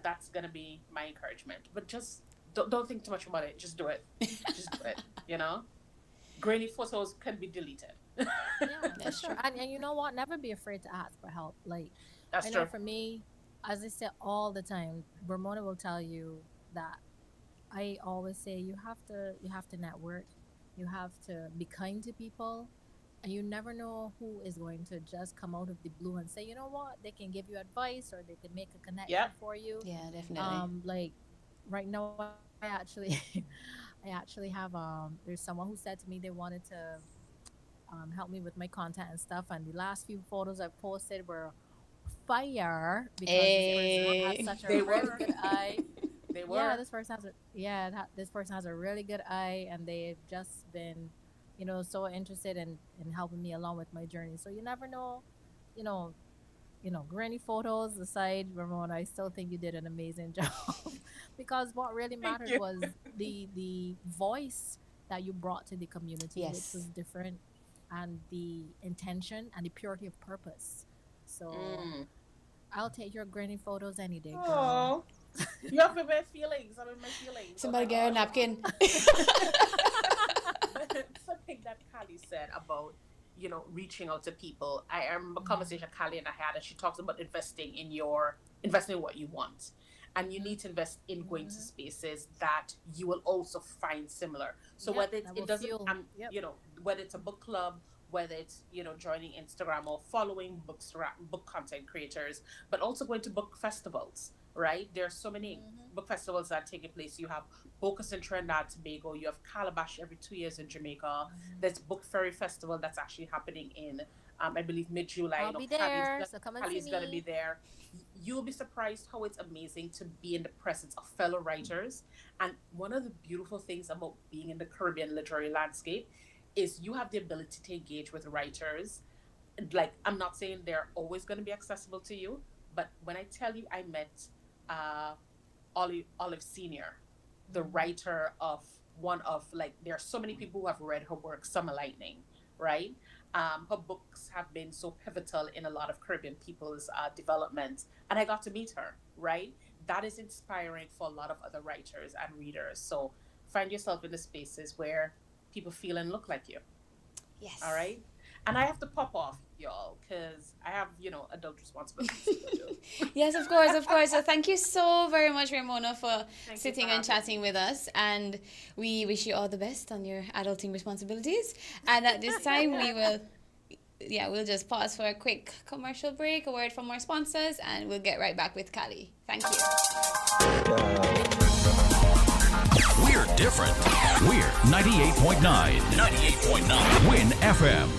that's gonna be my encouragement. But just don't think too much about it. Just do it. Just do it. Grainy photos can be deleted. Yeah, that's true. And you know what, never be afraid to ask for help. Like, that's I know true. for me, as I say all the time, Ramona will tell you that I always say you have to network, you have to be kind to people, and you never know who is going to just come out of the blue and say, you know what, they can give you advice or they can make a connection Yep. for you. Yeah, definitely. Like right now, I actually, I actually have there's someone who said to me they wanted to help me with my content and stuff, and the last few photos I posted were fire because this person has Hey. such a They really were. good eye. They Yeah, were. this person has a really good eye, and they've just been, so interested in helping me along with my journey. So you never know, you know, granny photos aside, Ramona, I still think you did an amazing job because what really Thank mattered you. was the voice that you brought to the community, which was Yes. different, and the intention and the purity of purpose. So Mm. I'll take your granny photos any day, girl. Oh, you have my feelings. I'm in my feelings. Oh my Somebody get a gosh. napkin. But something that Callie said about, reaching out to people. I remember a conversation Callie and I had, and she talks about investing in what you want. And you need to invest in going to Hmm. spaces that you will also find similar. So Yep, whether that it will doesn't, fuel. Yep. whether it's a book club, whether it's, joining Instagram or following book content creators, but also going to book festivals, right? There are so many Hmm. book festivals that are taking place. You have Bocas in Trinidad Tobago. You have Calabash every 2 years in Jamaica. There's Book Ferry Festival that's actually happening in, I believe, mid July. I'll be there, so come and see Callie's gonna be me. there. You'll be surprised how it's amazing to be in the presence of fellow writers. And one of the beautiful things about being in the Caribbean literary landscape is you have the ability to engage with writers. Like, I'm not saying they're always going to be accessible to you, but when I tell you I met uh, Olive Senior, the Hmm. writer of one of, like, there are so many people who have read her work, Summer Lightning, right? Her books have been so pivotal in a lot of Caribbean people's development, and I got to meet her, right? That is inspiring for a lot of other writers and readers. So find yourself in the spaces where people feel and look like you. All Yes. right. And I have to pop off, y'all, because I have, adult responsibilities to go to. Yes, of course, of course. So thank you so very much, Ramona, for Thank you for sitting and having chatting me. with us. And we wish you all the best on your adulting responsibilities. And at this time, we'll just pause for a quick commercial break, a word from our sponsors, and we'll get right back with Callie. Thank you. We're different. We're 98.9. 98.9. Win FM.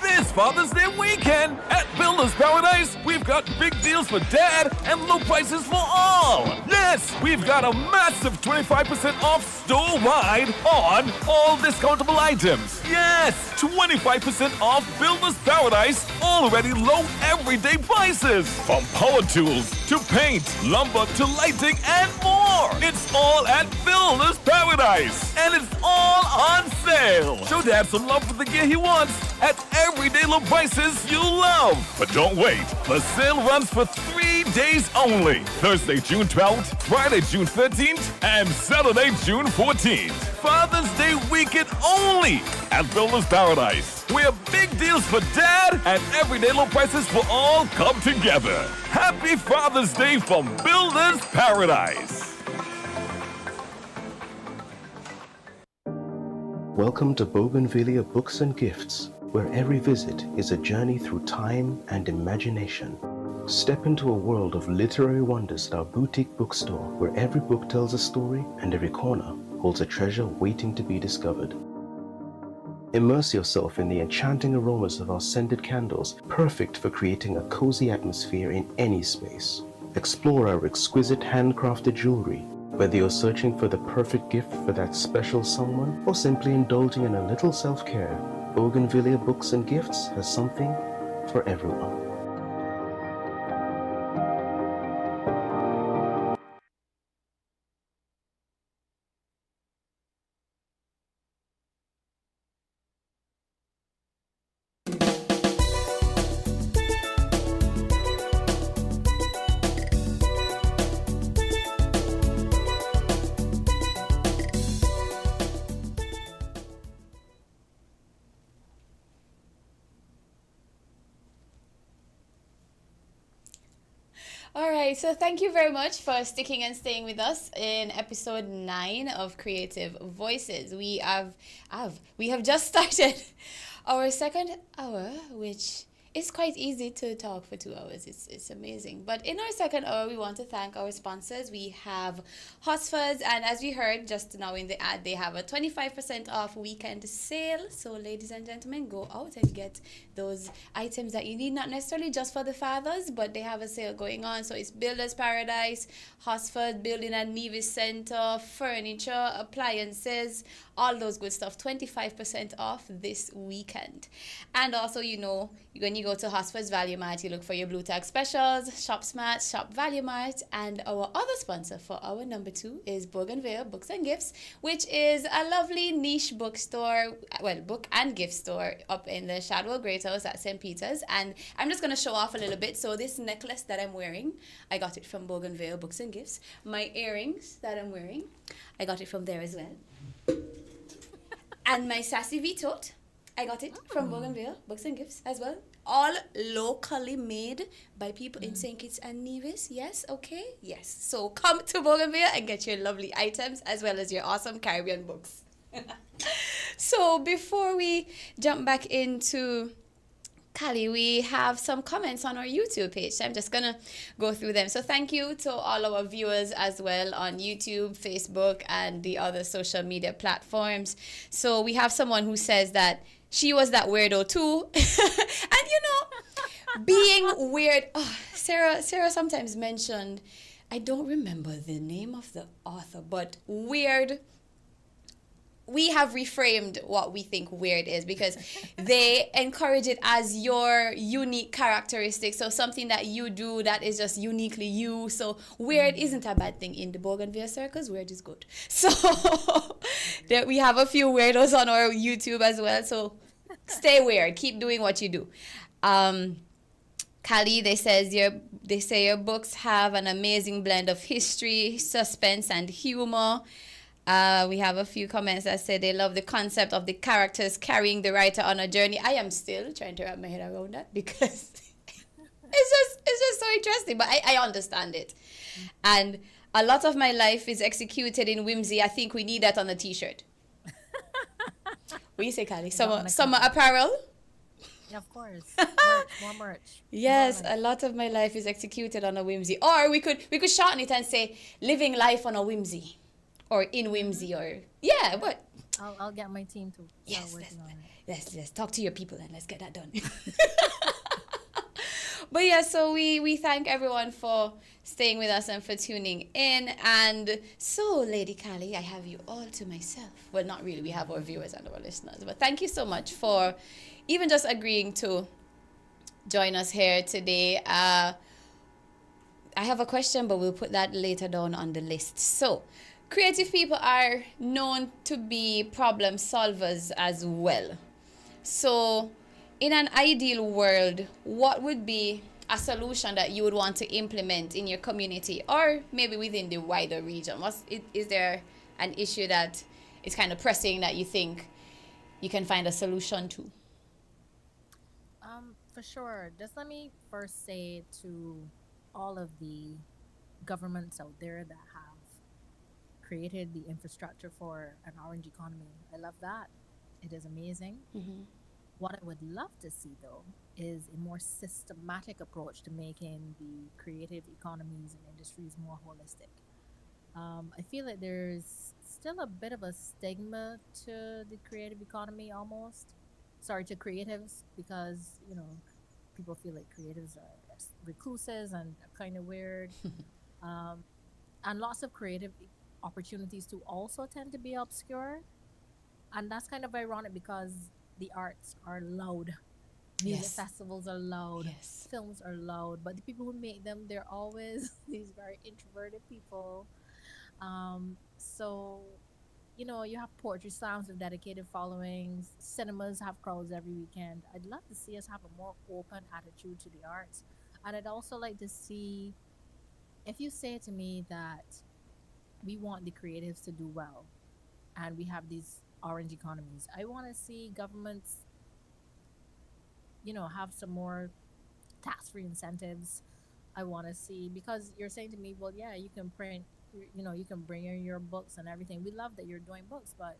This Father's Day weekend at Builders Paradise, we've got big deals for dad and low prices for all. Yes, we've got a massive 25% off store-wide on all discountable items. Yes, 25% off Builders Paradise, already low everyday prices. From power tools to paint, lumber to lighting and more. It's all at Builders Paradise, and it's all on sale. Show dad some love for the gear he wants at everyday low prices you love. But don't wait. The sale runs for 3 days only. Thursday, June 12th, Friday, June 13th, and Saturday, June 14th. Father's Day weekend only at Builders Paradise, where big deals for dad and everyday low prices for all come together. Happy Father's Day from Builders Paradise. Welcome to Bougainvillea Books and Gifts, where every visit is a journey through time and imagination. Step into a world of literary wonders at our boutique bookstore, where every book tells a story and every corner holds a treasure waiting to be discovered. Immerse yourself in the enchanting aromas of our scented candles, perfect for creating a cozy atmosphere in any space. Explore our exquisite handcrafted jewelry. Whether you're searching for the perfect gift for that special someone or simply indulging in a little self-care, Bougainvillea Books and Gifts has something for everyone. right, so thank you very much for sticking and staying with us in episode 9 of Creative Voices. We have just started our second hour, which is quite easy to talk for 2 hours. It's amazing. But in our second hour, we want to thank our sponsors. We have Hosford's, and as we heard just now in the ad, they have a 25% off weekend sale. So ladies and gentlemen, go out and get those items that you need, not necessarily just for the fathers, but they have a sale going on. So it's Builders Paradise, Hosford, Building and Nevis Center, furniture, appliances, all those good stuff. 25% off this weekend. And also, when you go to Hosford's Value Mart, you look for your Blue Tag specials, Shop Smart, Shop Value Mart, and our other sponsor for our number 2 is Bougainville Books and Gifts, which is a lovely niche bookstore, book and gift store up in the Shadwell Great House at St. Peter's. And I'm just going to show off a little bit. So this necklace that I'm wearing, I got it from Bougainville Books and Gifts. My earrings that I'm wearing, I got it from there as well. And my Sassy V tote, I got it from Bougainville Books and Gifts as well. All locally made by people in St. Kitts and Nevis. Yes, okay? Yes. So come to Bougainville and get your lovely items as well as your awesome Caribbean books. So before we jump back into Kali, we have some comments on our YouTube page. So I'm just going to go through them. So thank you to all our viewers as well on YouTube, Facebook, and the other social media platforms. So we have someone who says that she was that weirdo too. And being weird. Oh, Sarah sometimes mentioned, I don't remember the name of the author, but weird. We have reframed what we think weird is because they encourage it as your unique characteristic. So something that you do that is just uniquely you. So weird isn't a bad thing in the Bougainville circles. Weird is good. So there we have a few weirdos on our YouTube as well. So stay weird. Keep doing what you do. Kali, they say your books have an amazing blend of history, suspense, and humor. We have a few comments that say they love the concept of the characters carrying the writer on a journey. I am still trying to wrap my head around that because it's just so interesting, but I understand it. And a lot of my life is executed in whimsy. I think we need that on a t-shirt. What do you say, Kali? Summer apparel? Yeah, of course. Merch, more merch. Yes, more a lot of my life is executed on a whimsy. Or we could shorten it and say living life on a whimsy. Or in whimsy, or but I'll get my team to start working on it. Let's talk to your people and let's get that done. But yeah, so we thank everyone for staying with us and for tuning in. And so, Lady Kali, I have you all to myself. Well, not really. We have our viewers and our listeners. But thank you so much for even just agreeing to join us here today. I have a question, but we'll put that later down on the list. So, creative people are known to be problem solvers as well. So, in an ideal world, what would be a solution that you would want to implement in your community or maybe within the wider region? Is there an issue that is kind of pressing that you think you can find a solution to? For sure. Just let me first say to all of the governments out there that have created the infrastructure for an orange economy. I love that. It is amazing. Mm-hmm. What I would love to see, though, is a more systematic approach to making the creative economies and industries more holistic. I feel like there's still a bit of a stigma to the creative economy almost. Sorry, to creatives, because, people feel like creatives are recluses and kind of weird. And lots of creative opportunities to also tend to be obscure. And that's kind of ironic because the arts are loud. Music festivals are loud. Yes. Films are loud. But the people who make them, they're always these very introverted people. So, you have poetry slams with dedicated followings. Cinemas have crowds every weekend. I'd love to see us have a more open attitude to the arts. And I'd also like to see, if you say to me that we want the creatives to do well and we have these orange economies, I want to see governments, have some more tax-free incentives I want to see, because you're saying to me, well, yeah, you can print, you can bring in your books and everything. We love that you're doing books, but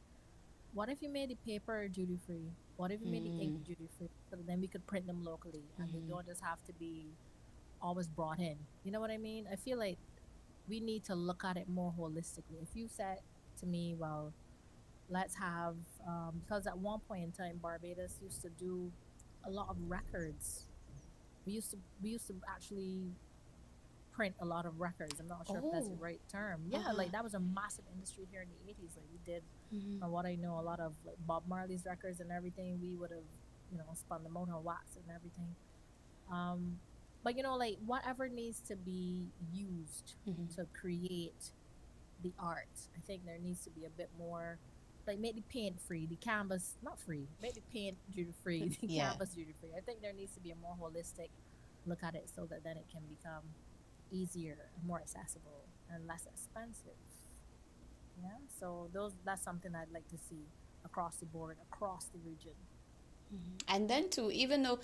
what if you made the paper duty free? What if you made the ink duty free? So then we could print them locally, and they don't just have to be always brought in. You know what I mean? I feel like we need to look at it more holistically. If you said to me, well, let's have, because at one point in time, Barbados used to do a lot of records. We used to actually print a lot of records. I'm not sure if that's the Oh. right term. Yeah, like that was a massive industry here in the 80s. Like we did, from what I know, a lot of like Bob Marley's records and everything. We would have, spun them out on wax and everything. Um, but like whatever needs to be used to create the art, I think there needs to be a bit more. Like make the paint free, the canvas not free. Make the paint duty free, the Yeah. canvas duty free. I think there needs to be a more holistic look at it so that then it can become easier, more accessible, and less expensive. Yeah. So that's something I'd like to see across the board, across the region. And then too, even though,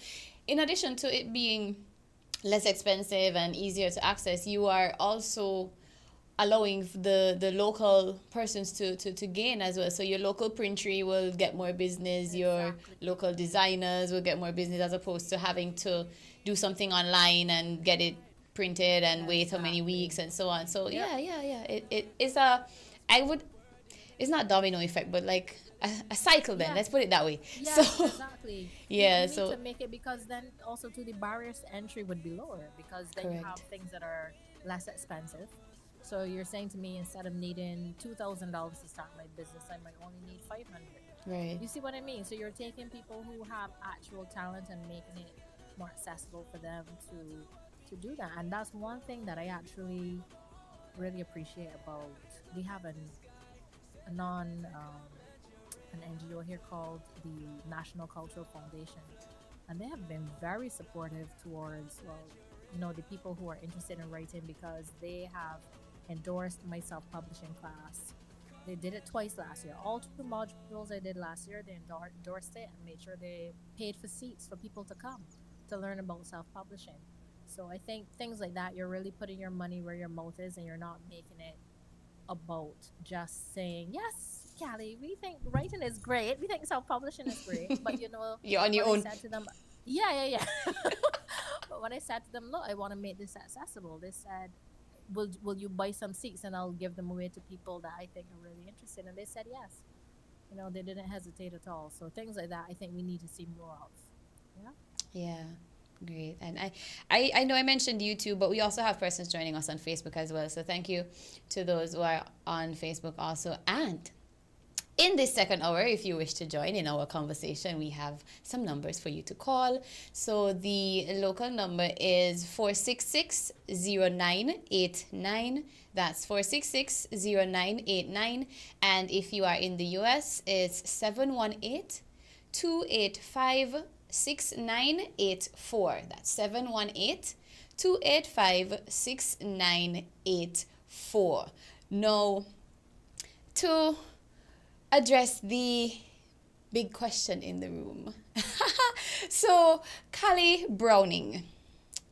in addition to it being less expensive and easier to access, you are also allowing the local persons to gain as well. So your local printery will get more business, your Exactly. local designers will get more business, as opposed to having to do something online and get it printed and wait how many Exactly. weeks and so on. So Yep. yeah. It is a, I would, it's not domino effect, but like a cycle then. Yeah. Let's put it that way. Yes, So exactly. yeah, You need so to make it, because then also to the barriers to entry would be lower, because then you have correct. things that are less expensive. So you're saying to me, instead of needing $2,000 to start my business, I might only need 500. Right. You see what I mean? So you're taking people who have actual talent and making it more accessible for them to do that. And that's one thing that I actually really appreciate about. We have a non an NGO here called the National Cultural Foundation, and they have been very supportive towards, well, the people who are interested in writing, because they have endorsed my self-publishing class. They did it twice last year. All two modules I did last year, they endorsed it and made sure they paid for seats for people to come to learn about self-publishing. So I think things like that, you're really putting your money where your mouth is, and you're not making it about just saying, yes, Callie, we think writing is great. We think self-publishing is great. But You're on your when own. I said to them, yeah. But when I said to them, look, I want to make this accessible, they said, will you buy some seats and I'll give them away to people that I think are really interested? And they said yes. They didn't hesitate at all. So things like that, I think we need to see more of. Yeah. Yeah, great. And I know I mentioned YouTube, but we also have persons joining us on Facebook as well. So thank you to those who are on Facebook also. And in this second hour, if you wish to join in our conversation, we have some numbers for you to call. So the local number is 466-0989. That's 466-0989. And if you are in the US, it's 718-285-6984. That's 718-285-6984. Now, to address the big question in the room. So, Callie Browning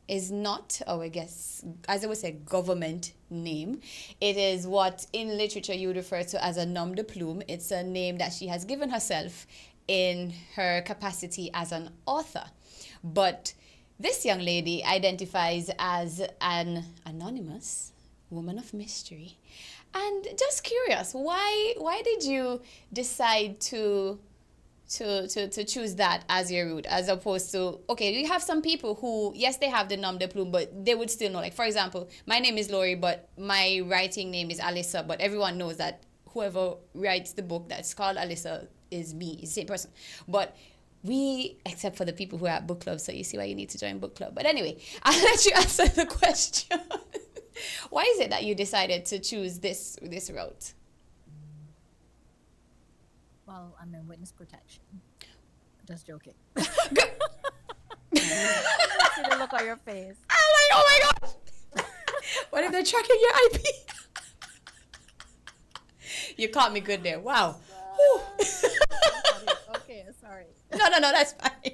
is not our guess, as I would say, government name. It is what in literature you would refer to as a nom de plume. It's a name that she has given herself in her capacity as an author. But this young lady identifies as an anonymous woman of mystery. And just curious, why did you decide to choose that as your route, as opposed to, okay, you have some people who, yes, they have the nom de plume, but they would still know. Like, for example, my name is Lori, but my writing name is Alyssa, but everyone knows that whoever writes the book that's called Alyssa is me, it's the same person. But we, except for the people who are at book club, so you see why you need to join book club. But anyway, I'll let you answer the question. Why is it that you decided to choose this route? Well, I'm in witness protection. Just joking. I'm See the look on your face. like, oh my gosh! What if they're tracking your IP? You caught me good there. Wow. Whew. Okay, sorry. No, that's fine.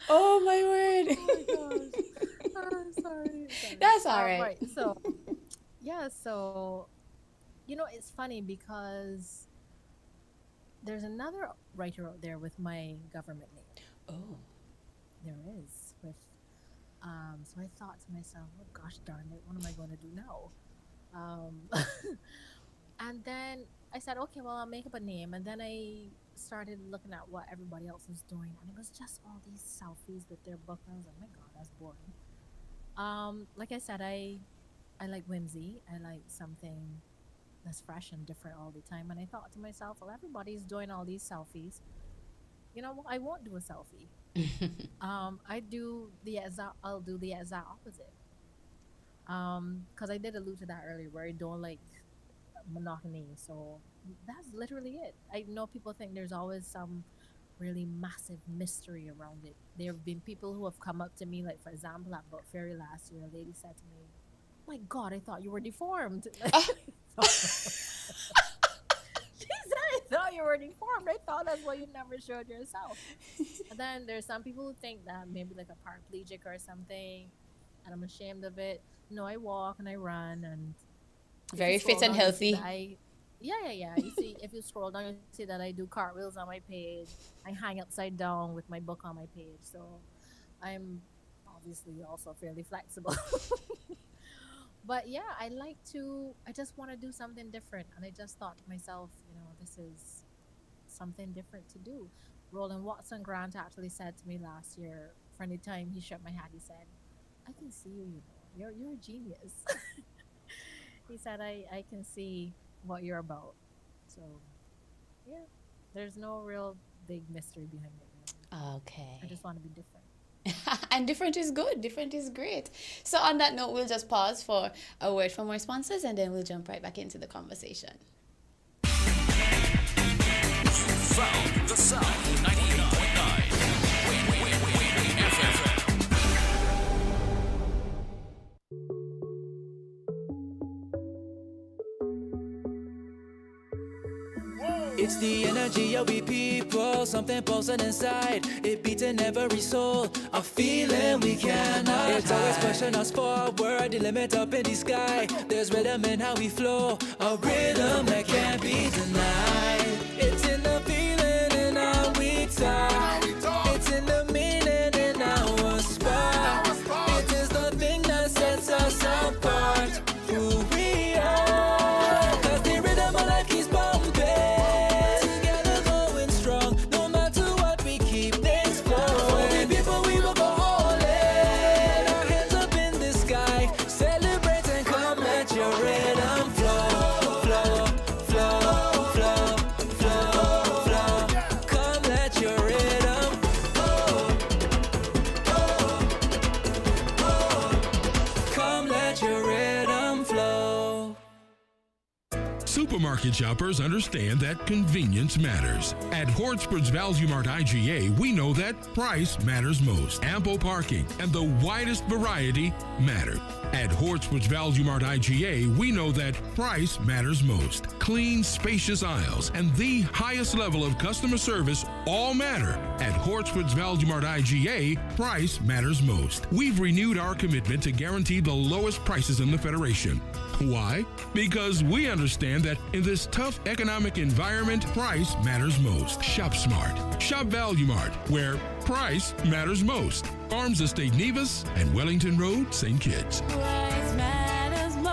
Oh my word. Oh my gosh. Sorry. That's all right. Right. So, yeah. So, it's funny because there's another writer out there with my government name. Oh. There is with. So I thought to myself, oh gosh darn it, what am I going to do now? And then I said, okay, well, I'll make up a name. And then I started looking at what everybody else was doing, and it was just all these selfies with their book. And I was like, my God, that's boring. Like I said, I like whimsy. I like something that's fresh and different all the time. And I thought to myself, well, everybody's doing all these selfies. You know what? I won't do a selfie. I'll do the exact opposite. Because I did allude to that earlier, where I don't like monotony. So that's literally it. I know people think there's always some really massive mystery around it. There have been people who have come up to me, like for example at Book Fairy last year, a lady said to me, my God, I thought you were deformed. She said, I thought you were deformed. I thought that's why you never showed yourself. And then there's some people who think that maybe like a paraplegic or something, and I'm ashamed of it. No, I walk and I run, and very fit and healthy. Yeah. You see, if you scroll down, you see that I do cartwheels on my page. I hang upside down with my book on my page. So I'm obviously also fairly flexible. But yeah, I just want to do something different. And I just thought to myself, this is something different to do. Roland Watson Grant actually said to me last year, for the time he shook my hand, he said, I can see you, you're a genius. He said, I can see what you're about. So, yeah, there's no real big mystery behind it. Really. Okay. I just want to be different. And different is good. Different is great. So on that note, we'll just pause for a word from our sponsors, and then we'll jump right back into the conversation. Found the sound 98.9 winnfm. It's the energy of we people, something pulsing inside. It beats in every soul, a feeling we cannot It's always pushing us forward, the limit up in the sky. There's rhythm in how we flow, a rhythm that can't be denied. It's in the feeling in how we talk. It's in the meaning in our spot. It is the thing that sets us apart, who we are. Cause the rhythm of life keeps bumping. Supermarket shoppers understand that convenience matters. At Hortsport's Value Mart IGA, we know that price matters most. Ample parking and the widest variety matter. At Hortsport's Value Mart IGA, we know that price matters most. Clean, spacious aisles and the highest level of customer service all matter. At Hortsport's Value Mart IGA, price matters most. We've renewed our commitment to guarantee the lowest prices in the Federation. Why? Because we understand that in this tough economic environment, price matters most. Shop smart. Shop Value Mart, where price matters most. Farms Estate Nevis and Wellington Road, St. Kitts. Price matters most.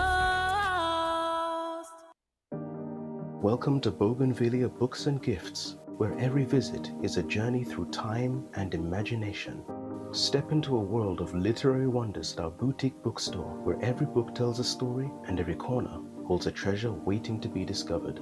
Welcome to Bougainvillea Books and Gifts, where every visit is a journey through time and imagination. Step into a world of literary wonders at our boutique bookstore, where every book tells a story and every corner holds a treasure waiting to be discovered.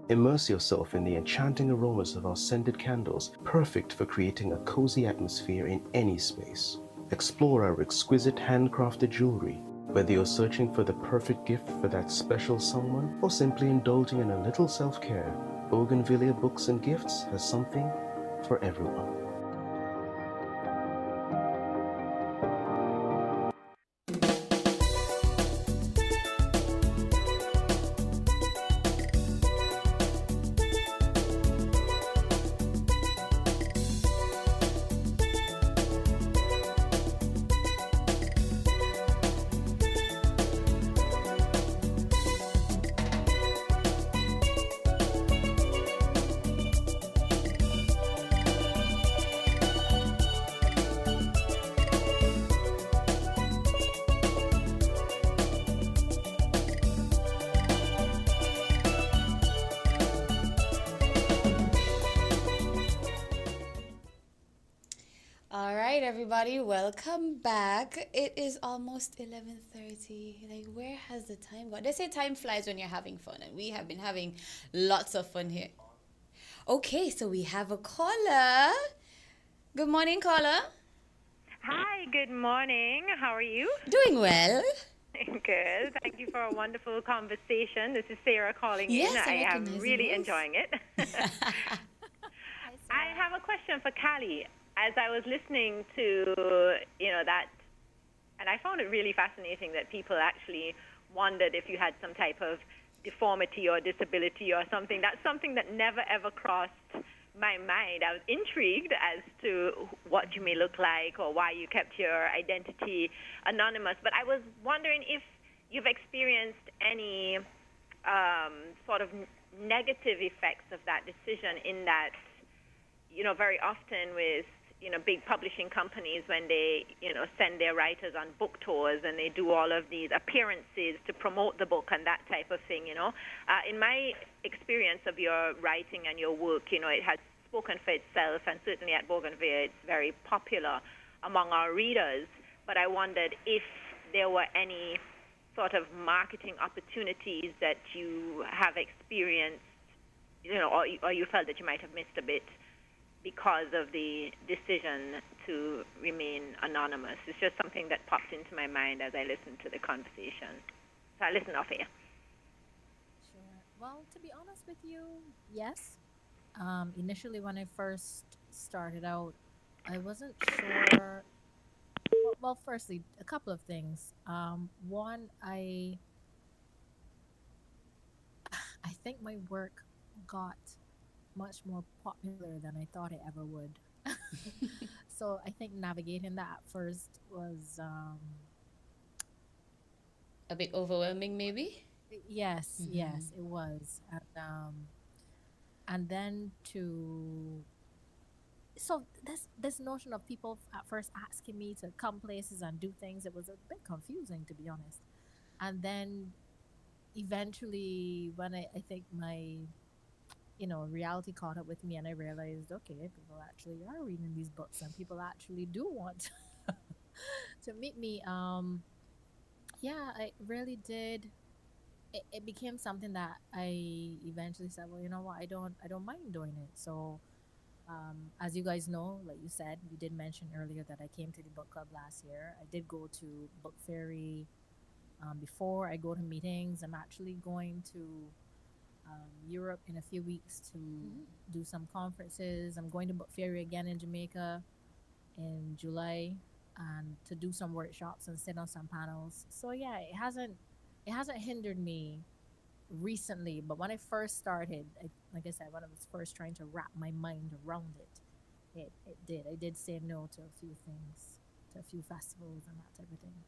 Immerse yourself in the enchanting aromas of our scented candles, perfect for creating a cozy atmosphere in any space. Explore our exquisite handcrafted jewelry, whether you're searching for the perfect gift for that special someone or simply indulging in a little self-care. Bougainvillea Books and Gifts has something for everyone. right, everybody, welcome back. It is almost 11:30. Like, where has the time gone? They say time flies when you're having fun, and we have been having lots of fun here. Okay, so we have a caller. Good morning, caller. Hi, good morning. How are you? Doing well. Good. Thank you for a wonderful conversation. This is Sarah calling Yes, in. I I am recognize really the voice. enjoying it. I have a question for Callie. As I was listening to, that, and I found it really fascinating that people actually wondered if you had some type of deformity or disability or something. That's something that never ever crossed my mind. I was intrigued as to what you may look like or why you kept your identity anonymous. But I was wondering if you've experienced any sort of negative effects of that decision, in that, very often with, big publishing companies, when they, send their writers on book tours and they do all of these appearances to promote the book and that type of thing, in my experience of your writing and your work, it has spoken for itself, and certainly at Bougainville it's very popular among our readers. But I wondered if there were any sort of marketing opportunities that you have experienced, or you felt that you might have missed a bit because of the decision to remain anonymous. It's just something that popped into my mind as I listened to the conversation. So I listen off here. Sure. Well, to be honest with you, yes. Initially, when I first started out, I wasn't sure. Well, firstly, a couple of things. One, I think my work got much more popular than I thought it ever would. So I think navigating that at first was A bit overwhelming, maybe? yes, yes, it was, and then to so this notion of people at first asking me to come places and do things, it was a bit confusing, to be honest. And then eventually, when I think my reality caught up with me, and I realized, okay, people actually are reading these books and people actually do want to meet me. Yeah, I really did. It became something that I eventually said, well, you know what, I don't mind doing it. So, as you guys know, like you said, you did mention earlier that I came to the book club last year. I did go to book fairy. Before I go to meetings, I'm actually going to Europe in a few weeks to do some conferences. I'm going to book fairy again in Jamaica in July, and to do some workshops and sit on some panels. So yeah, it hasn't hindered me recently, but when I first started, like I said, when I was first trying to wrap my mind around it did. I did say no to a few things, to a few festivals and that type of thing.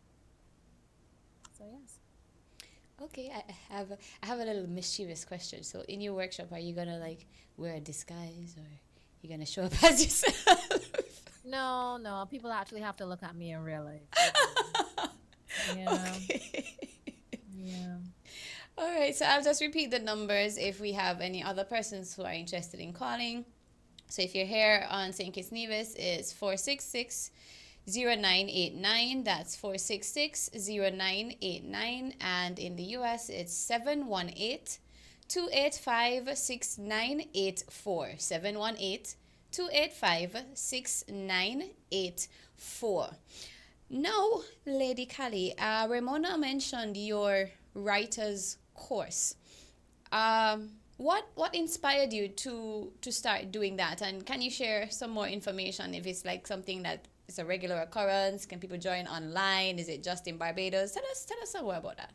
So yes. Okay, I have a little mischievous question. So in your workshop, are you gonna like wear a disguise, or you gonna show up as yourself? No, people actually have to look at me in real life. Yeah. Okay. Yeah. All right, so I'll just repeat the numbers if we have any other persons who are interested in calling. So if you're here on St. Kitts Nevis, it's 466-0989. That's 466-0989. And in the US, it's 718-285-6984. 718-285-6984. Now, Lady Callie, Ramona mentioned your writer's course. What inspired you to start doing that? And can you share some more information, if it's like something that is a regular occurrence? Can people join online? Is it just in Barbados? Tell us some more about that.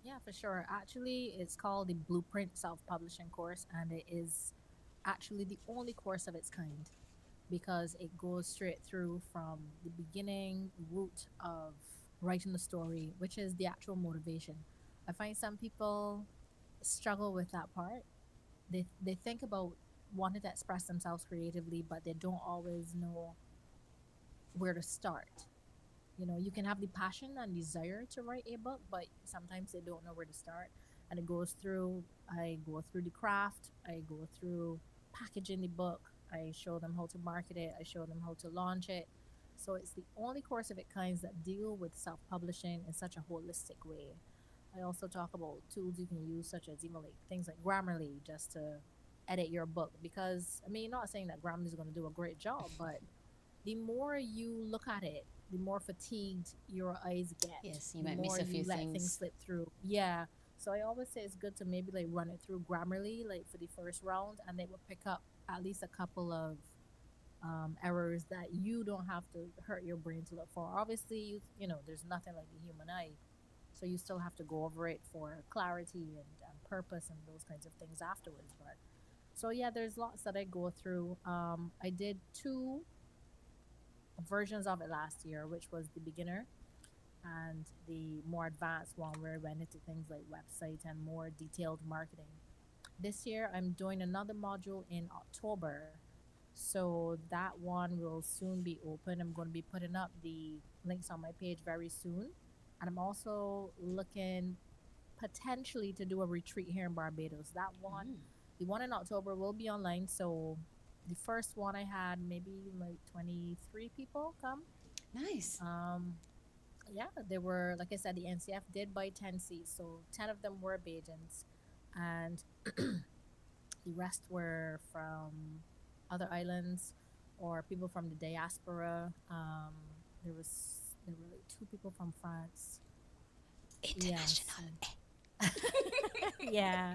Yeah, for sure. Actually, it's called the Blueprint Self-Publishing course, and it is actually the only course of its kind, because it goes straight through from the beginning root of writing the story, which is the actual motivation. I find some people struggle with that part. They think about wanting to express themselves creatively, but they don't always know where to start. You can have the passion and desire to write a book, but sometimes they don't know where to start. And I go through the craft, I go through packaging the book, I show them how to market it, I show them how to launch it. So it's the only course of its kinds that deal with self-publishing in such a holistic way. I also talk about tools you can use, such as even like things like Grammarly, just to edit your book. Because I mean, not saying that Grammarly is going to do a great job, but the more you look at it, the more fatigued your eyes get. Yes, you The might miss more a you few let things things. slip through. Yeah. So I always say it's good to maybe like run it through Grammarly, like for the first round, and they will pick up at least a couple of errors that you don't have to hurt your brain to look for. Obviously, you know, there's nothing like the human eye, so you still have to go over it for clarity and purpose and those kinds of things afterwards. But so yeah, there's lots that I go through. I did two versions of it last year, which was the beginner and the more advanced one where I went into things like website and more detailed marketing. This year, I'm doing another module in October. So that one will soon be open. I'm going to be putting up the links on my page very soon. And I'm also looking potentially to do a retreat here in Barbados. That one, the one in October will be online. So the first one I had maybe like 23 people come. Nice. Yeah, they were, like I said, the NCF did buy 10 seats. So 10 of them were Bajans. And the rest were from other islands or people from the diaspora. There were like two people from France. International. Yeah.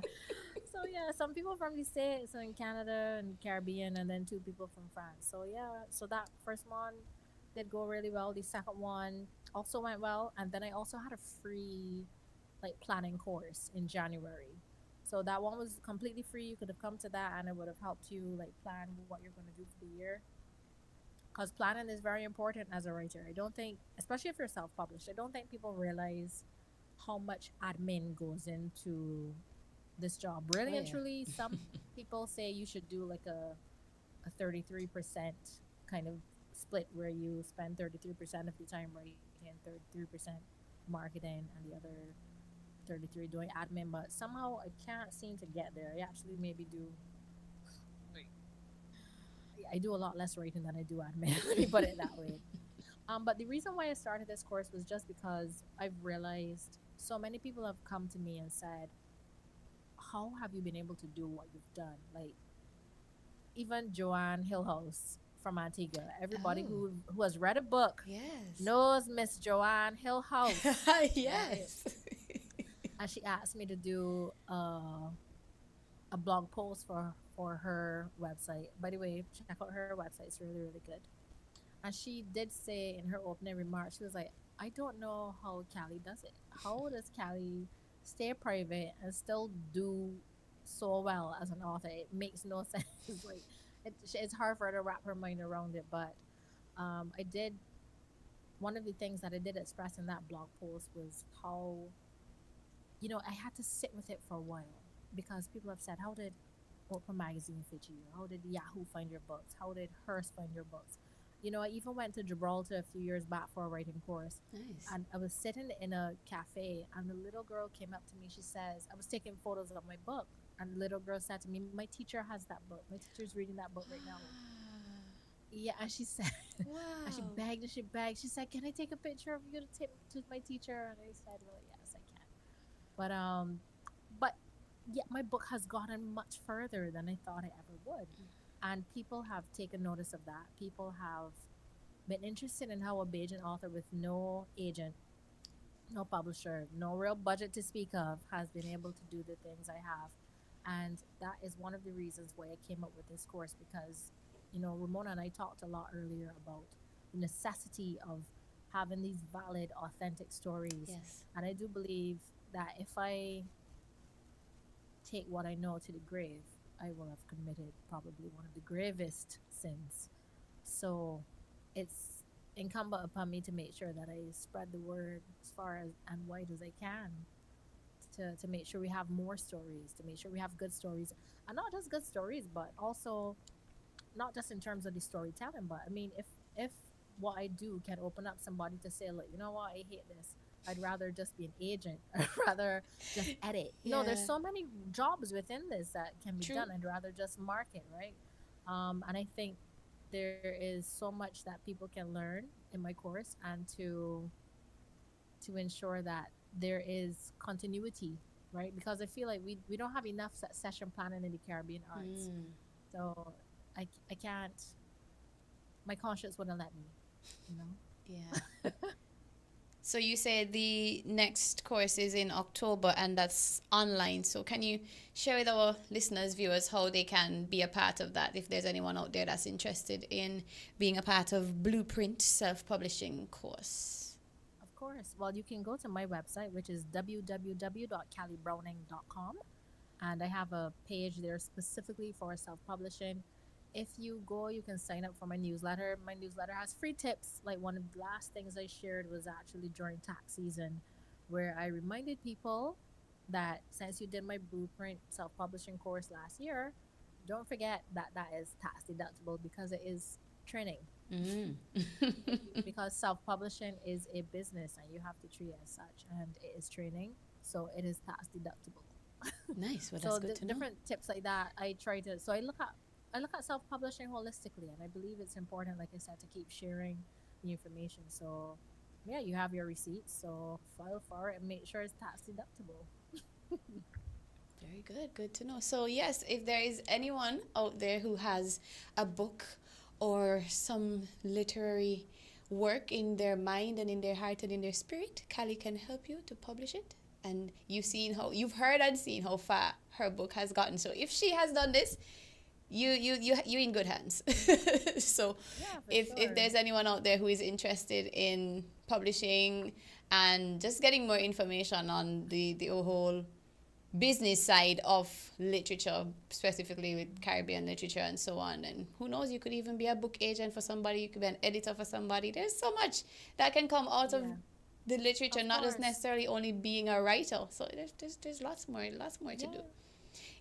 So yeah, some people from the States and Canada and Caribbean, and then two people from France. So yeah, so that first one did go really well. The second one also went well, and then I also had a free like planning course in January. So that one was completely free. You could have come to that, and it would have helped you like plan what you're going to do for the year. Because planning is very important as a writer. I don't think, especially if you're self-published, I don't think people realize how much admin goes into this job. Really Oh, and yeah. truly, some people say you should do like a 33% kind of split where you spend 33% of the time writing, 33% marketing, and the other 33 doing admin. But somehow I can't seem to get there. I actually maybe do. I do a lot less writing than I do admin. Let me put it that way. But the reason why I started this course was just because I've realized so many people have come to me and said, "How have you been able to do what you've done?" Like even Joanne Hillhouse from Antigua. Everybody Oh. who has read a book Yes. knows Miss Joanne Hillhouse. Yes. And she asked me to do a blog post for her website. By the way, check out her website; it's really really good. And she did say in her opening remarks, she was like, "I don't know how Callie does it. How does Callie stay private and still do so well as an author? It makes no sense. Like it's hard for her to wrap her mind around it." But I did. One of the things that I did express in that blog post was how, you know, I had to sit with it for a while because people have said, "How did Oprah Magazine fit you? How did Yahoo find your books? How did Hearst find your books?" You know, I even went to Gibraltar a few years back for a writing course. Nice. And I was sitting in a cafe, and the little girl came up to me. She says, I was taking photos of my book. And the little girl said to me, "My teacher has that book. My teacher's reading that book right now." Yeah, and she said, Wow. and she begged and she begged. She said, "Can I take a picture of you to take to my teacher?" And I said, "Well, yes, I can." But yeah, my book has gotten much further than I thought I ever would. And people have taken notice of that. People have been interested in how a Bajan author with no agent, no publisher, no real budget to speak of has been able to do the things I have. And that is one of the reasons why I came up with this course because, you know, Ramona and I talked a lot earlier about the necessity of having these valid, authentic stories. Yes. And I do believe that if I take what I know to the grave, I will have committed probably one of the gravest sins. So it's incumbent upon me to make sure that I spread the word as far as and wide as I can to make sure we have more stories, to make sure we have good stories. And not just good stories, but also not just in terms of the storytelling, but I mean if what I do can open up somebody to say, like, you know what, I hate this. I'd rather just be an agent. I'd rather just edit. No, there's Yeah. so many jobs within this that can be True. done. I'd rather just market, right? And I think there is so much that people can learn in my course, and to ensure that there is continuity, right? Because I feel like we don't have enough session planning in the Caribbean arts. So I can't, my conscience wouldn't let me, you know? Yeah. So you said the next course is in October and that's online. So can you share with our listeners, viewers, how they can be a part of that if there's anyone out there that's interested in being a part of Blueprint self-publishing course? Of course. Well, you can go to my website, which is www.calliebrowning.com. And I have a page there specifically for self-publishing. If you go, you can sign up for my newsletter. My newsletter has free tips. Like one of the last things I shared was actually during tax season, where I reminded people that since you did my Blueprint self-publishing course last year, don't forget that that is tax deductible because it is training. Because self-publishing is a business and you have to treat it as such, and it is training, so it is tax deductible. Nice. Well, So that's good to know. different tips like that I try to, so I look at self-publishing holistically, and I believe it's important, like I said, to keep sharing the information. So yeah, you have your receipts, so file for it and make sure it's tax deductible. Very good. Good to know. So yes, if there is anyone out there who has a book or some literary work in their mind and in their heart and in their spirit, Callie can help you to publish it. And you've heard and seen how far her book has gotten. So if she has done this, you're in good hands. So if there's anyone out there who is interested in publishing and just getting more information on the whole business side of literature, specifically with Caribbean literature and so on, and who knows, you could even be a book agent for somebody, you could be an editor for somebody. There's so much that can come out of the literature, not just necessarily only being a writer. So there's lots more to do.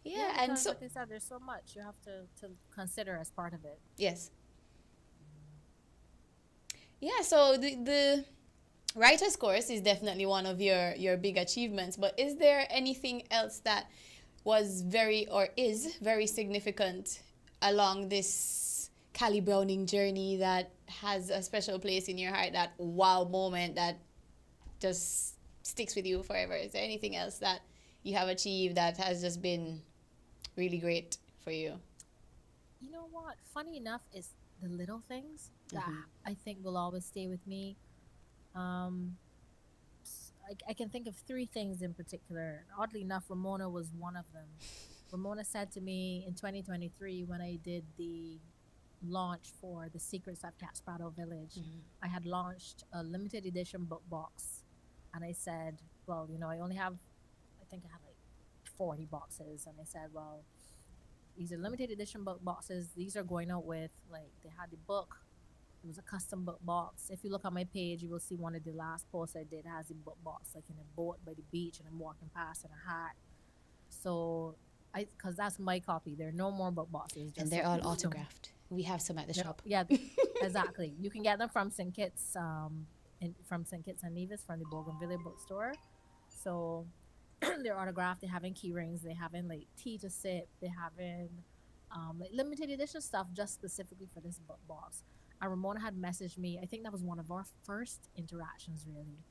Yeah, and because, so like I said, there's so much you have to consider as part of it. yes. Yeah, so the writer's course is definitely one of your big achievements, but is there anything else that was is very significant along this Callie Browning journey that has a special place in your heart, that wow moment that just sticks with you forever? Is there anything else that you have achieved that has just been really great for you? You know what? Funny enough, is the little things that I think will always stay with me. I can think of three things in particular. Oddly enough, Ramona was one of them. Ramona said to me in 2023 when I did the launch for The Secrets of Cat Spraddle Village, I had launched a limited edition book box. And I said, well, I only have, I think I had like 40 boxes. And I said, well, these are limited edition book boxes. These are going out with, like, they had the book. It was a custom book box. If you look on my page, you will see one of the last posts I did has a book box, like in a boat by the beach, and I'm walking past in a hat. So, because that's my copy. There are no more book boxes. And they're all autographed. We have some at the shop. Yeah, exactly. You can get them from St. Kitts, from St. Kitts and Nevis, from the Bougainvillea bookstore. So, they're autographed. They have in key rings. They have in like tea to sip. They have in like limited edition stuff just specifically for this book box. And Ramona had messaged me. I think that was one of our first interactions, really.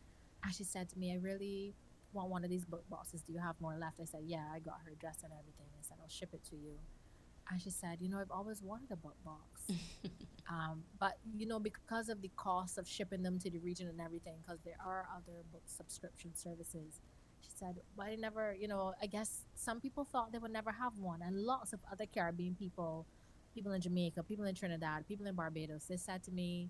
And she said to me, I really want one of these book boxes. Do you have more left? I said, yeah, I got her address and everything. I said, I'll ship it to you. And she said, I've always wanted a book box. But, because of the cost of shipping them to the region and everything, because there are other book subscription services, she said, but I never, I guess some people thought they would never have one. And lots of other Caribbean people in Jamaica, people in Trinidad, people in Barbados, they said to me,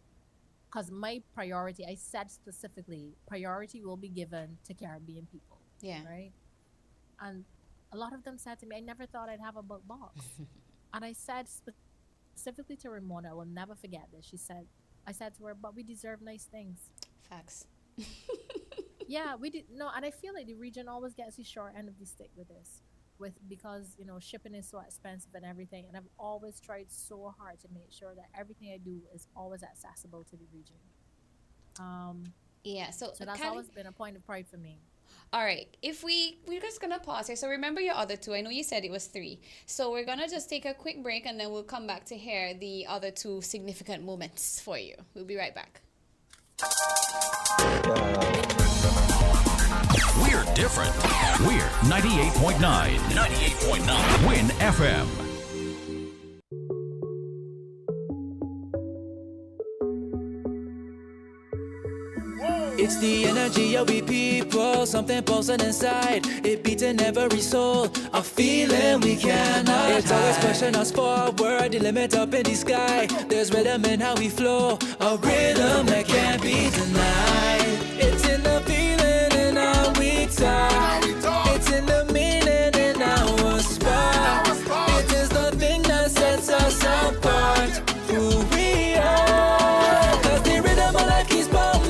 because my priority, I said specifically, priority will be given to Caribbean people. Yeah. Right? And a lot of them said to me, I never thought I'd have a book box. And I said specifically to Ramona, I will never forget this. I said to her, but we deserve nice things. Facts. Yeah, we did. No, and I feel like the region always gets the short end of the stick with this. Because shipping is so expensive and everything, and I've always tried so hard to make sure that everything I do is always accessible to the region. Yeah, so that's Callie, always been a point of pride for me. All right. If we're just gonna pause here. So remember your other two. I know you said it was three. So we're gonna just take a quick break and then we'll come back to hear the other two significant moments for you. We'll be right back. We're different. We're 98.9. 98.9. Win FM. It's the energy of we people, something pulsing inside. It beating every soul, a feeling we cannot It's always pushing us forward, the limit up in the sky. There's rhythm in how we flow, a rhythm that can't be denied. It's in the feeling in how we talk. It's in the meaning in our spot. It is the thing that sets us apart. Who we are, 'cause the rhythm of life keeps bumping.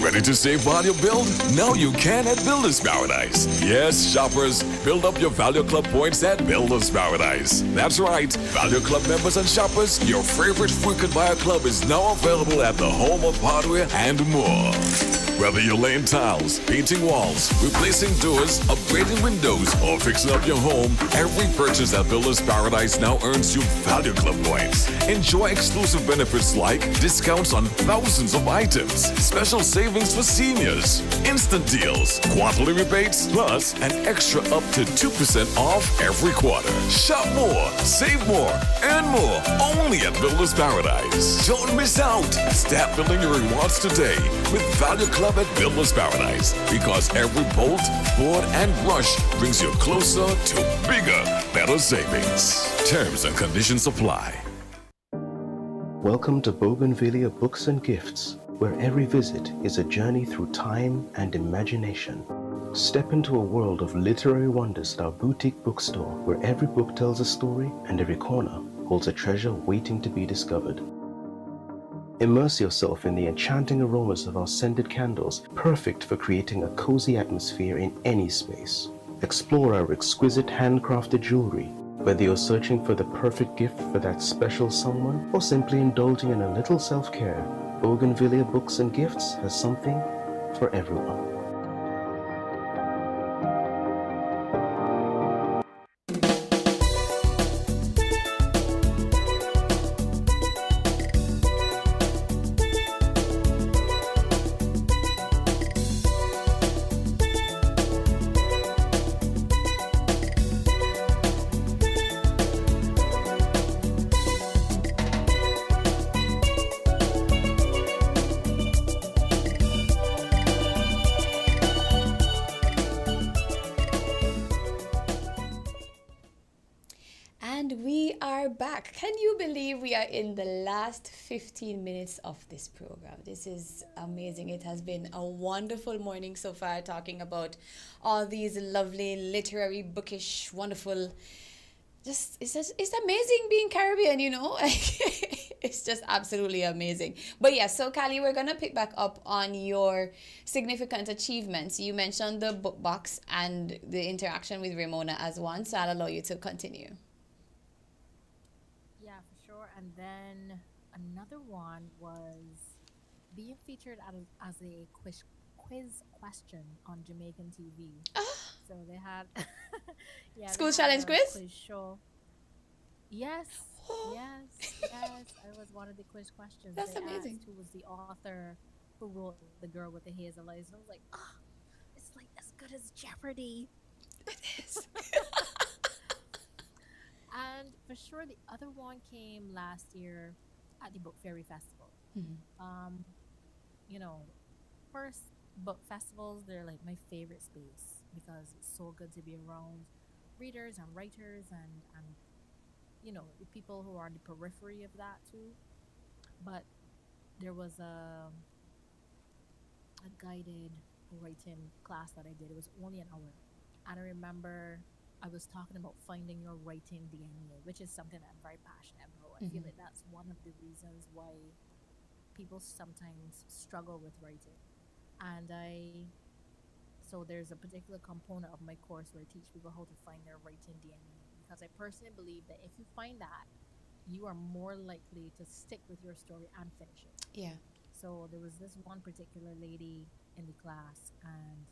Ready to save while you build? Now you can at Builders Paradise. Yes, shoppers, build up your Value Club points at Builders Paradise. That's right, Value Club members and shoppers, your favorite frequent buyer club is now available at the home of hardware and more. Whether you're laying tiles, painting walls, replacing doors, upgrading windows, or fixing up your home, every purchase at Builders Paradise now earns you Value Club points. Enjoy exclusive benefits like discounts on thousands of items, special savings for seniors, instant deals, quarterly rebates, plus an extra up to 2% off every quarter. Shop more, save more, earn more, only at Builders Paradise. Don't miss out. Start building your rewards today with Value Club at Builders Paradise, because every bolt, board, and brush brings you closer to bigger, better savings. Terms and conditions apply. Welcome to Bougainvillea Books and Gifts, where every visit is a journey through time and imagination. Step into a world of literary wonders at our boutique bookstore, where every book tells a story and every corner holds a treasure waiting to be discovered. Immerse yourself in the enchanting aromas of our scented candles, perfect for creating a cozy atmosphere in any space. Explore our exquisite handcrafted jewelry. Whether you're searching for the perfect gift for that special someone or simply indulging in a little self-care, Bougainvillea Books and Gifts has something for everyone. And we are back. Can you believe we are in the last 15 minutes of this program? This is amazing. It has been a wonderful morning so far, talking about all these lovely, literary, bookish, wonderful. It's amazing being Caribbean, you know. It's just absolutely amazing. But yeah, so Callie, we're gonna pick back up on your significant achievements. You mentioned the book box and the interaction with Ramona as one, so I'll allow you to continue. Yeah, for sure. And then another one was being featured as a quiz question on Jamaican TV. So they had School challenge quiz show. Yes, yes. I was one of the quiz questions. That's They amazing. asked who was the author who wrote The Girl with the Hazel Eyes. And I was like, it's like as good as Jeopardy. It is. And for sure, the other one came last year at the Book Fairy Festival. You know, first book festivals, they're like my favorite space because it's so good to be around readers and writers and you know, the people who are on the periphery of that too. But there was a guided writing class that I did. It was only an hour. And I remember I was talking about finding your writing DNA, which is something that I'm very passionate about. I feel Mhm. like that's one of the reasons why people sometimes struggle with writing. And so there's a particular component of my course where I teach people how to find their writing DNA, because I personally believe that if you find that, you are more likely to stick with your story and finish it. Yeah. So there was this one particular lady in the class, and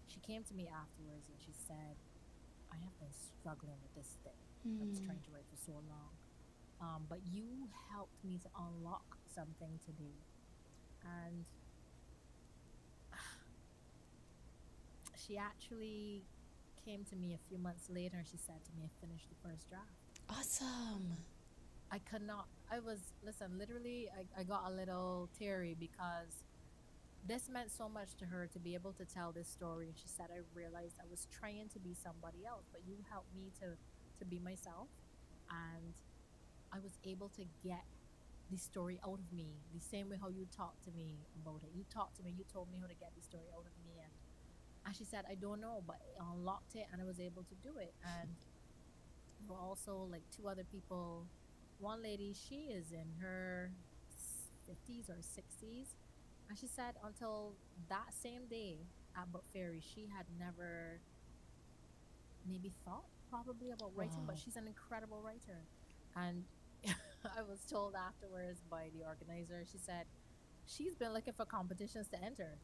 she came to me afterwards and she said, I have been struggling with this thing. I was trying to write for so long. But you helped me to unlock something today. And she actually came to me a few months later and she said to me, I finished the first draft. Awesome. I could not, I was, listen, literally, I got a little teary because this meant so much to her to be able to tell this story. And she said, I realized I was trying to be somebody else, but you helped me to be myself. And I was able to get the story out of me the same way how you talked to me about it. You talked to me, you told me how to get the story out of me. And she said, I don't know, but I unlocked it and I was able to do it. And there were also like two other people. One lady, she is in her 50s or 60s. And she said until that same day at Book Fairy, she had never maybe thought probably about writing, but Wow. she's an incredible writer. And I was told afterwards by the organizer, she said, she's been looking for competitions to enter.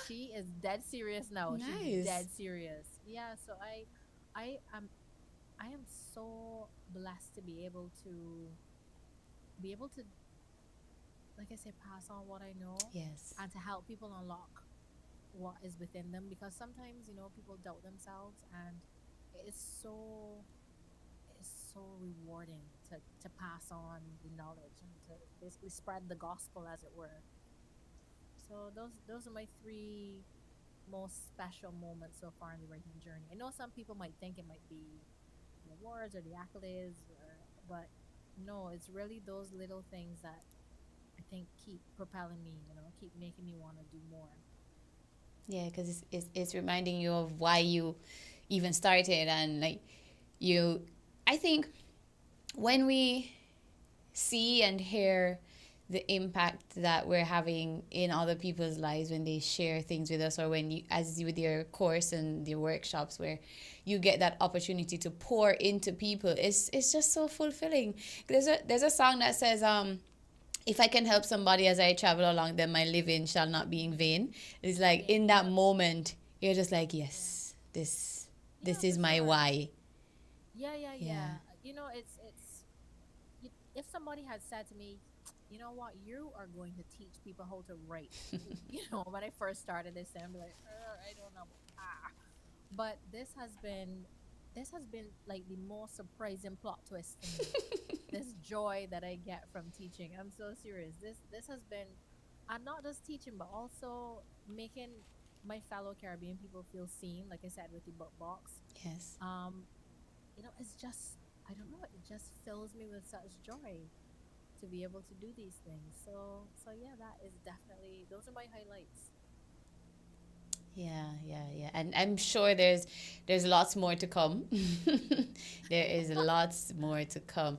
She is dead serious now. She's Nice. dead serious. Yeah, so I am so blessed to be able to like I said, pass on what I know. Yes. And to help people unlock what is within them, because sometimes, people doubt themselves, and it is so rewarding to pass on the knowledge and to basically spread the gospel, as it were. So those are my three most special moments so far in the writing journey. I know some people might think it might be the awards or the accolades, but no, it's really those little things that I think keep propelling me, keep making me want to do more. Yeah, because it's reminding you of why you even started, and like you, I think when we see and hear the impact that we're having in other people's lives when they share things with us, or when you, as with your course and your workshops, where you get that opportunity to pour into people, it's just so fulfilling. There's a song that says if I can help somebody as I travel along, then my living shall not be in vain. It's like in that moment you're just like, yes, this is my why. Yeah, yeah, Yeah. yeah. If somebody had said to me, you know what, you are going to teach people how to write. When I first started this, I'm like, I don't know. But this has been like the most surprising plot twist to me. This joy that I get from teaching. I'm so serious. This has been, and not just teaching, but also making my fellow Caribbean people feel seen. Like I said, with the book box. Yes. It's just, I don't know. It just fills me with such joy to be able to do these things. So yeah, that is definitely, those are my highlights. Yeah. And I'm sure there's lots more to come. There is lots more to come.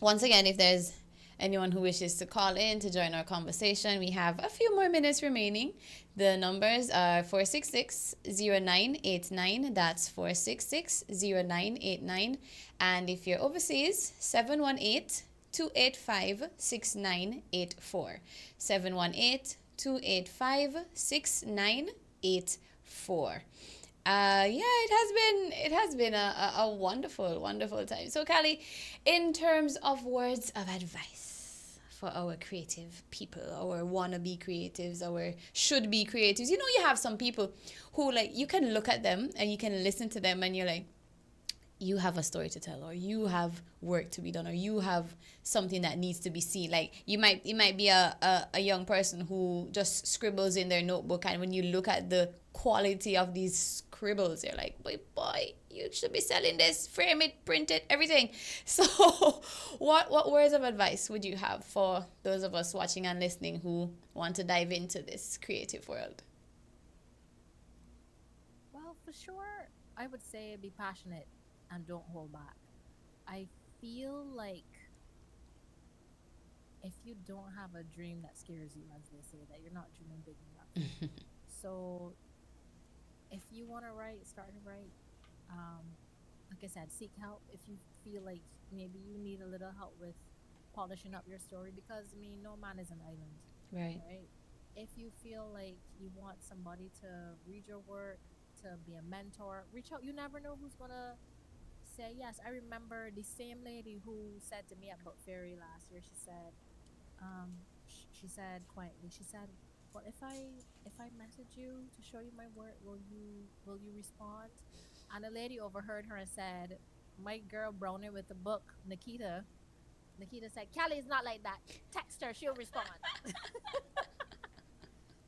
Once again, if there's anyone who wishes to call in to join our conversation, we have a few more minutes remaining. The numbers are 466-0989. That's 466-0989. And if you're overseas, 718-285-6984. 718-285-6984. It has been a wonderful time. So Callie, in terms of words of advice for our creative people, our wannabe creatives, our should be creatives, you have some people who, like, you can look at them and you can listen to them and you're like, you have a story to tell, or you have work to be done, or you have something that needs to be seen. Like it might be a young person who just scribbles in their notebook, and when you look at the quality of these scribbles, you're like, boy, you should be selling this, frame it, print it, everything. So what words of advice would you have for those of us watching and listening who want to dive into this creative world? For sure, I would say be passionate and don't hold back. I feel like if you don't have a dream that scares you, as they say, that you're not dreaming big enough. So if you want to write, start to write. Um, like I said, seek help if you feel like maybe you need a little help with polishing up your story, because I mean, no man is an island, Right. right? If you feel like you want somebody to read your work, to be a mentor, reach out. You never know who's gonna say yes. I remember the same lady who said to me at Book Fairy last year. She said, she said quietly, she said, "Well, if I message you to show you my work, will you respond?" And the lady overheard her and said, "My girl Brownie with the book, Nikita." Nikita said, "Kelly's not like that. Text her, she'll respond."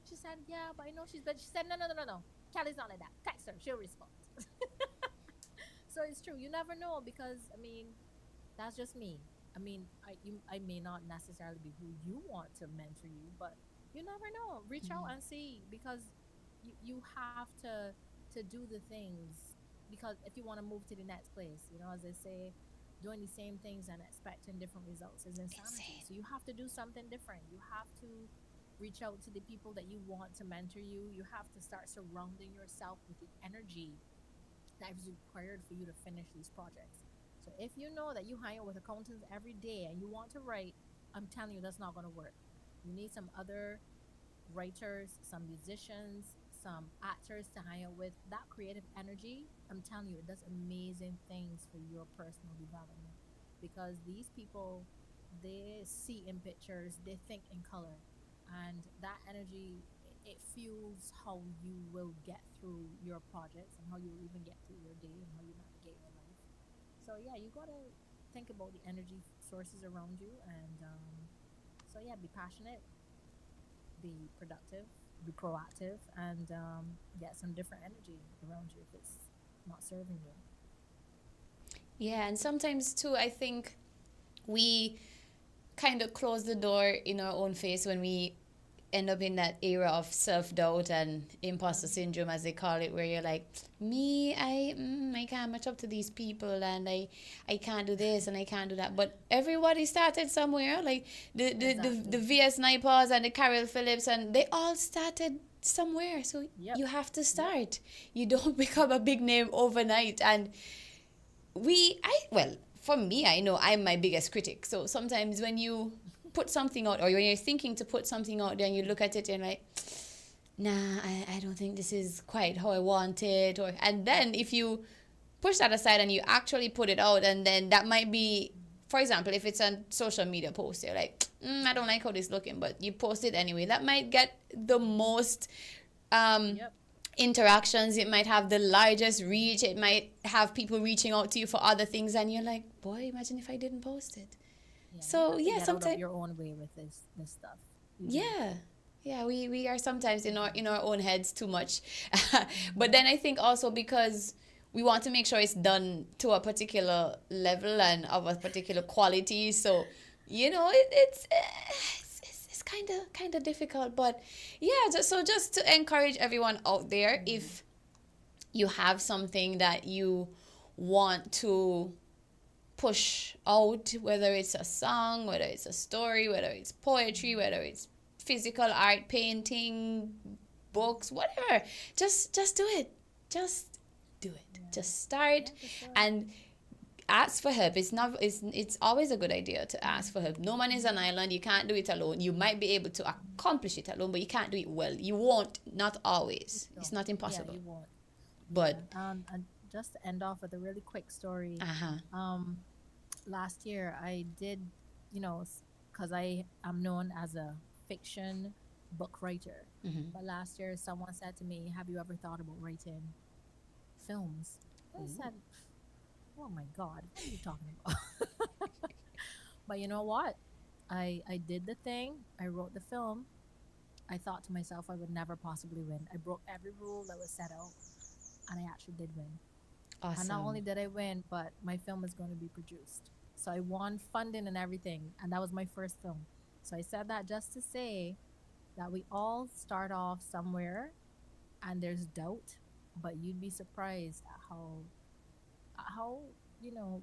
She said, "Yeah, but I know she's." But she said, "No. Kelly's not like that. Text her, she'll respond." So it's true. You never know, because I mean, that's just me. I mean, I may not necessarily be who you want to mentor you, but you never know. Reach out and see, because you have to do the things, because if you want to move to the next place, as they say, doing the same things and expecting different results is insanity. So you have to do something different. You have to reach out to the people that you want to mentor you. You have to start surrounding yourself with the energy that is required for you to finish these projects. So if you know that you hang out with accountants every day and you want to write, I'm telling you, that's not going to work. You need some other writers, some musicians, some actors to hang out with. That creative energy, I'm telling you, it does amazing things for your personal development, because these people, they see in pictures, they think in color, and that energy, it fuels how you will get through your projects and how you will even get through your day and how you navigate your life. So yeah, you gotta think about the energy sources around you, and so yeah, be passionate, be productive, be proactive, and get some different energy around you if it's not serving you. Yeah, and sometimes too, I think we kind of close the door in our own face when we end up in that era of self-doubt and imposter syndrome, as they call it, where you're like, me, I can't match up to these people, and I can't do this and I can't do that. But everybody started somewhere, like the VS Naipaws and the Carol Phillips, and they all started somewhere. So you have to start. You don't become a big name overnight. And for me, I know I'm my biggest critic. So sometimes when you put something out, or when you're thinking to put something out there, and you look at it and like, nah, I don't think this is quite how I want it. And then if you push that aside and you actually put it out, and then that might be, for example, if it's a social media post, you're like, I don't like how this looking, but you post it anyway. That might get the most interactions. It might have the largest reach. It might have people reaching out to you for other things, and you're like, boy, imagine if I didn't post it. So yeah, sometimes your own way with this stuff. Yeah, we are sometimes in our own heads too much. But then I think also because we want to make sure it's done to a particular level and of a particular quality, so it's kind of difficult. But yeah, just to encourage everyone out there, if you have something that you want to push out, whether it's a song, whether it's a story, whether it's poetry, whether it's physical art, painting, books, whatever, just do it. Just do it. Just start and ask for help. It's always a good idea to ask for help. No man is an island. You can't do it alone. You might be able to accomplish it alone, but you can't do it well. You won't. Not always. It's not impossible. Yeah, you won't. But and just to end off with a really quick story. Last year I did, because I am known as a fiction book writer. But last year someone said to me, have you ever thought about writing films? I said, oh my God, what are you talking about? But you know what? I did the thing. I wrote the film. I thought to myself I would never possibly win. I broke every rule that was set out, and I actually did win. Awesome. And not only did I win, but my film is going to be produced. So I won funding and everything, and that was my first film. So I said that just to say that we all start off somewhere, and there's doubt, but you'd be surprised at how you know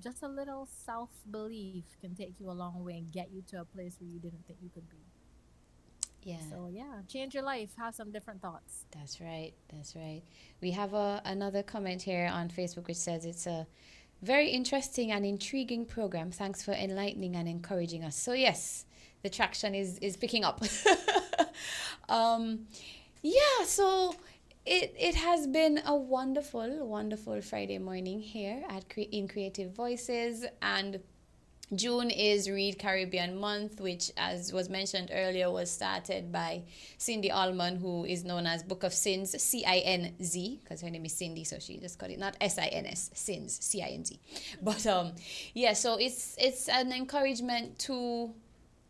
just a little self belief can take you a long way and get you to a place where you didn't think you could be. Yeah. So yeah, change your life. Have some different thoughts. That's right. That's right. We have another comment here on Facebook which says it's a very interesting and intriguing program. Thanks for enlightening and encouraging us. So yes, the traction is picking up. Yeah, so it has been a wonderful Friday morning here at in Creative Voices, and June is Read Caribbean Month, which, as was mentioned earlier, was started by Cindy Allman, who is known as Book of Sins, Cinz, because her name is Cindy, so she just got it, not Sins, Sins, Cinz. But yeah, so it's an encouragement to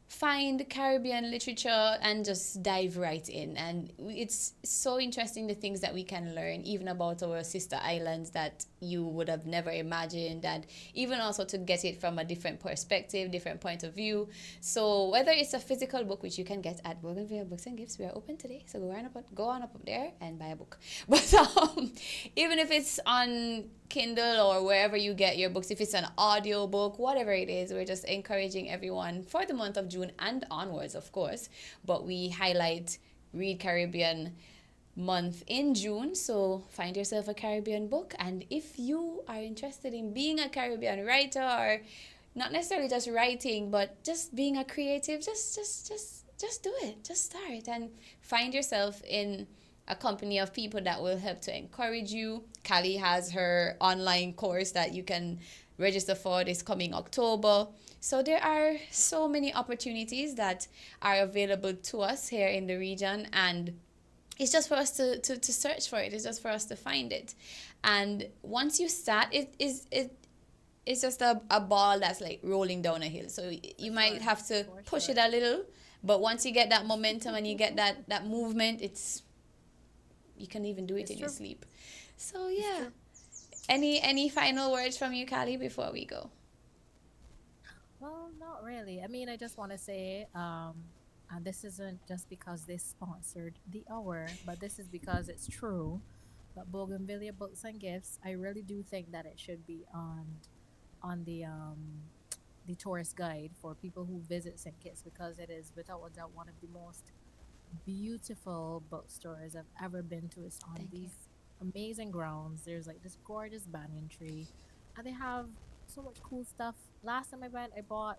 find Caribbean literature and just dive right in. And it's so interesting the things that we can learn, even about our sister islands that you would have never imagined, and even also to get it from a different perspective, different point of view. So whether it's a physical book, which you can get at Bougainville Books and Gifts, we are open today, so go on up there and buy a book. But even if it's on Kindle or wherever you get your books, if it's an audio book, whatever it is, we're just encouraging everyone for the month of June and onwards, of course. But we highlight Read Caribbean Month in June, so find yourself a Caribbean book. And if you are interested in being a Caribbean writer, or not necessarily just writing, but just being a creative, just do it. Just start and find yourself in a company of people that will help to encourage you. Callie has her online course that you can register for this coming October. So there are so many opportunities that are available to us here in the region, and it's just for us to search for it. It's just for us to find it. And once you start, it's just a ball that's like rolling down a hill. So you might have to push it a little, but once you get that momentum and you get that movement, you can even do it in your sleep. So yeah. Any final words from you, Callie, before we go? Well, not really. I mean, I just want to say, and this isn't just because they sponsored the hour, but this is because it's true. But Bougainvillea Books and Gifts, I really do think that it should be on the tourist guide for people who visit St. Kitts, because it is without a doubt one of the most beautiful bookstores I've ever been to. It's on these amazing grounds. There's like this gorgeous banyan tree, and they have so much cool stuff. Last time I went, I bought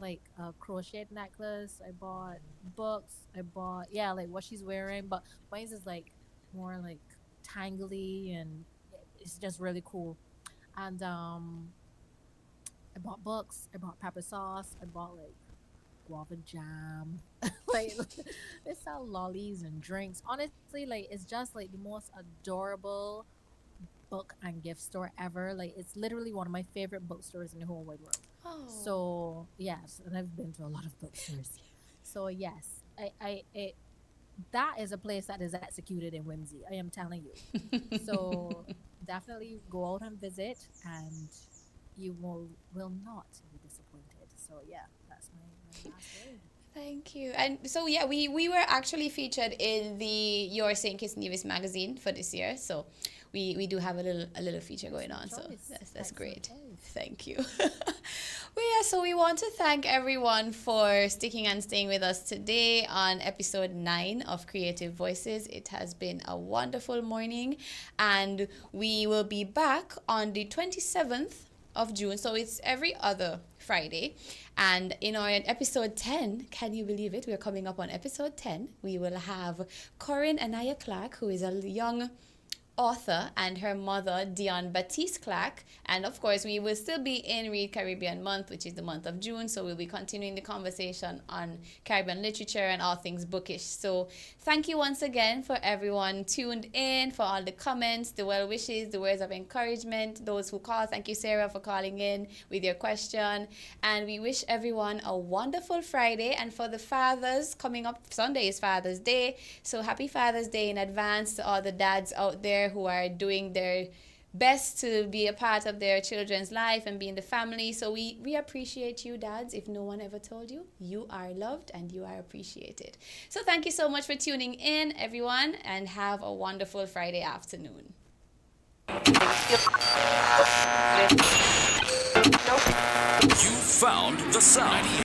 like a crocheted necklace. I bought books. I bought like what she's wearing, but mine is like more like tangly, and it's just really cool. And I bought books. I bought pepper sauce. I bought like guava jam. Like they sell lollies and drinks. Honestly, like it's just like the most adorable book and gift store ever. Like it's literally one of my favorite bookstores in the whole wide world. So yes, and I've been to a lot of bookstores. So yes, that is a place that is executed in whimsy. I am telling you. So definitely go out and visit, and you will not be disappointed. So yeah, that's my last word. Thank you. And so yeah, we were actually featured in the Your St. Kitts Nevis magazine for this year. So we do have a little feature going on. So that's great. Thank you. Well, yeah, so we want to thank everyone for sticking and staying with us today on episode 9 of Creative Voices. It has been a wonderful morning, and we will be back on the 27th of June. So it's every other Friday. And in our episode 10, can you believe it? We're coming up on episode 10. We will have Corinne Anaya Clark, who is a young author, and her mother, Dion Baptiste Clark. And of course, we will still be in Read Caribbean Month, which is the month of June. So we'll be continuing the conversation on Caribbean literature and all things bookish. So thank you once again for everyone tuned in, for all the comments, the well wishes, the words of encouragement, those who call. Thank you, Sarah, for calling in with your question. And we wish everyone a wonderful Friday. And for the fathers, coming up Sunday is Father's Day. So happy Father's Day in advance to all the dads out there who are doing their best to be a part of their children's life and be in the family. So we appreciate you, dads. If no one ever told you, you are loved and you are appreciated. So thank you so much for tuning in, everyone, and have a wonderful Friday afternoon. You found the sound.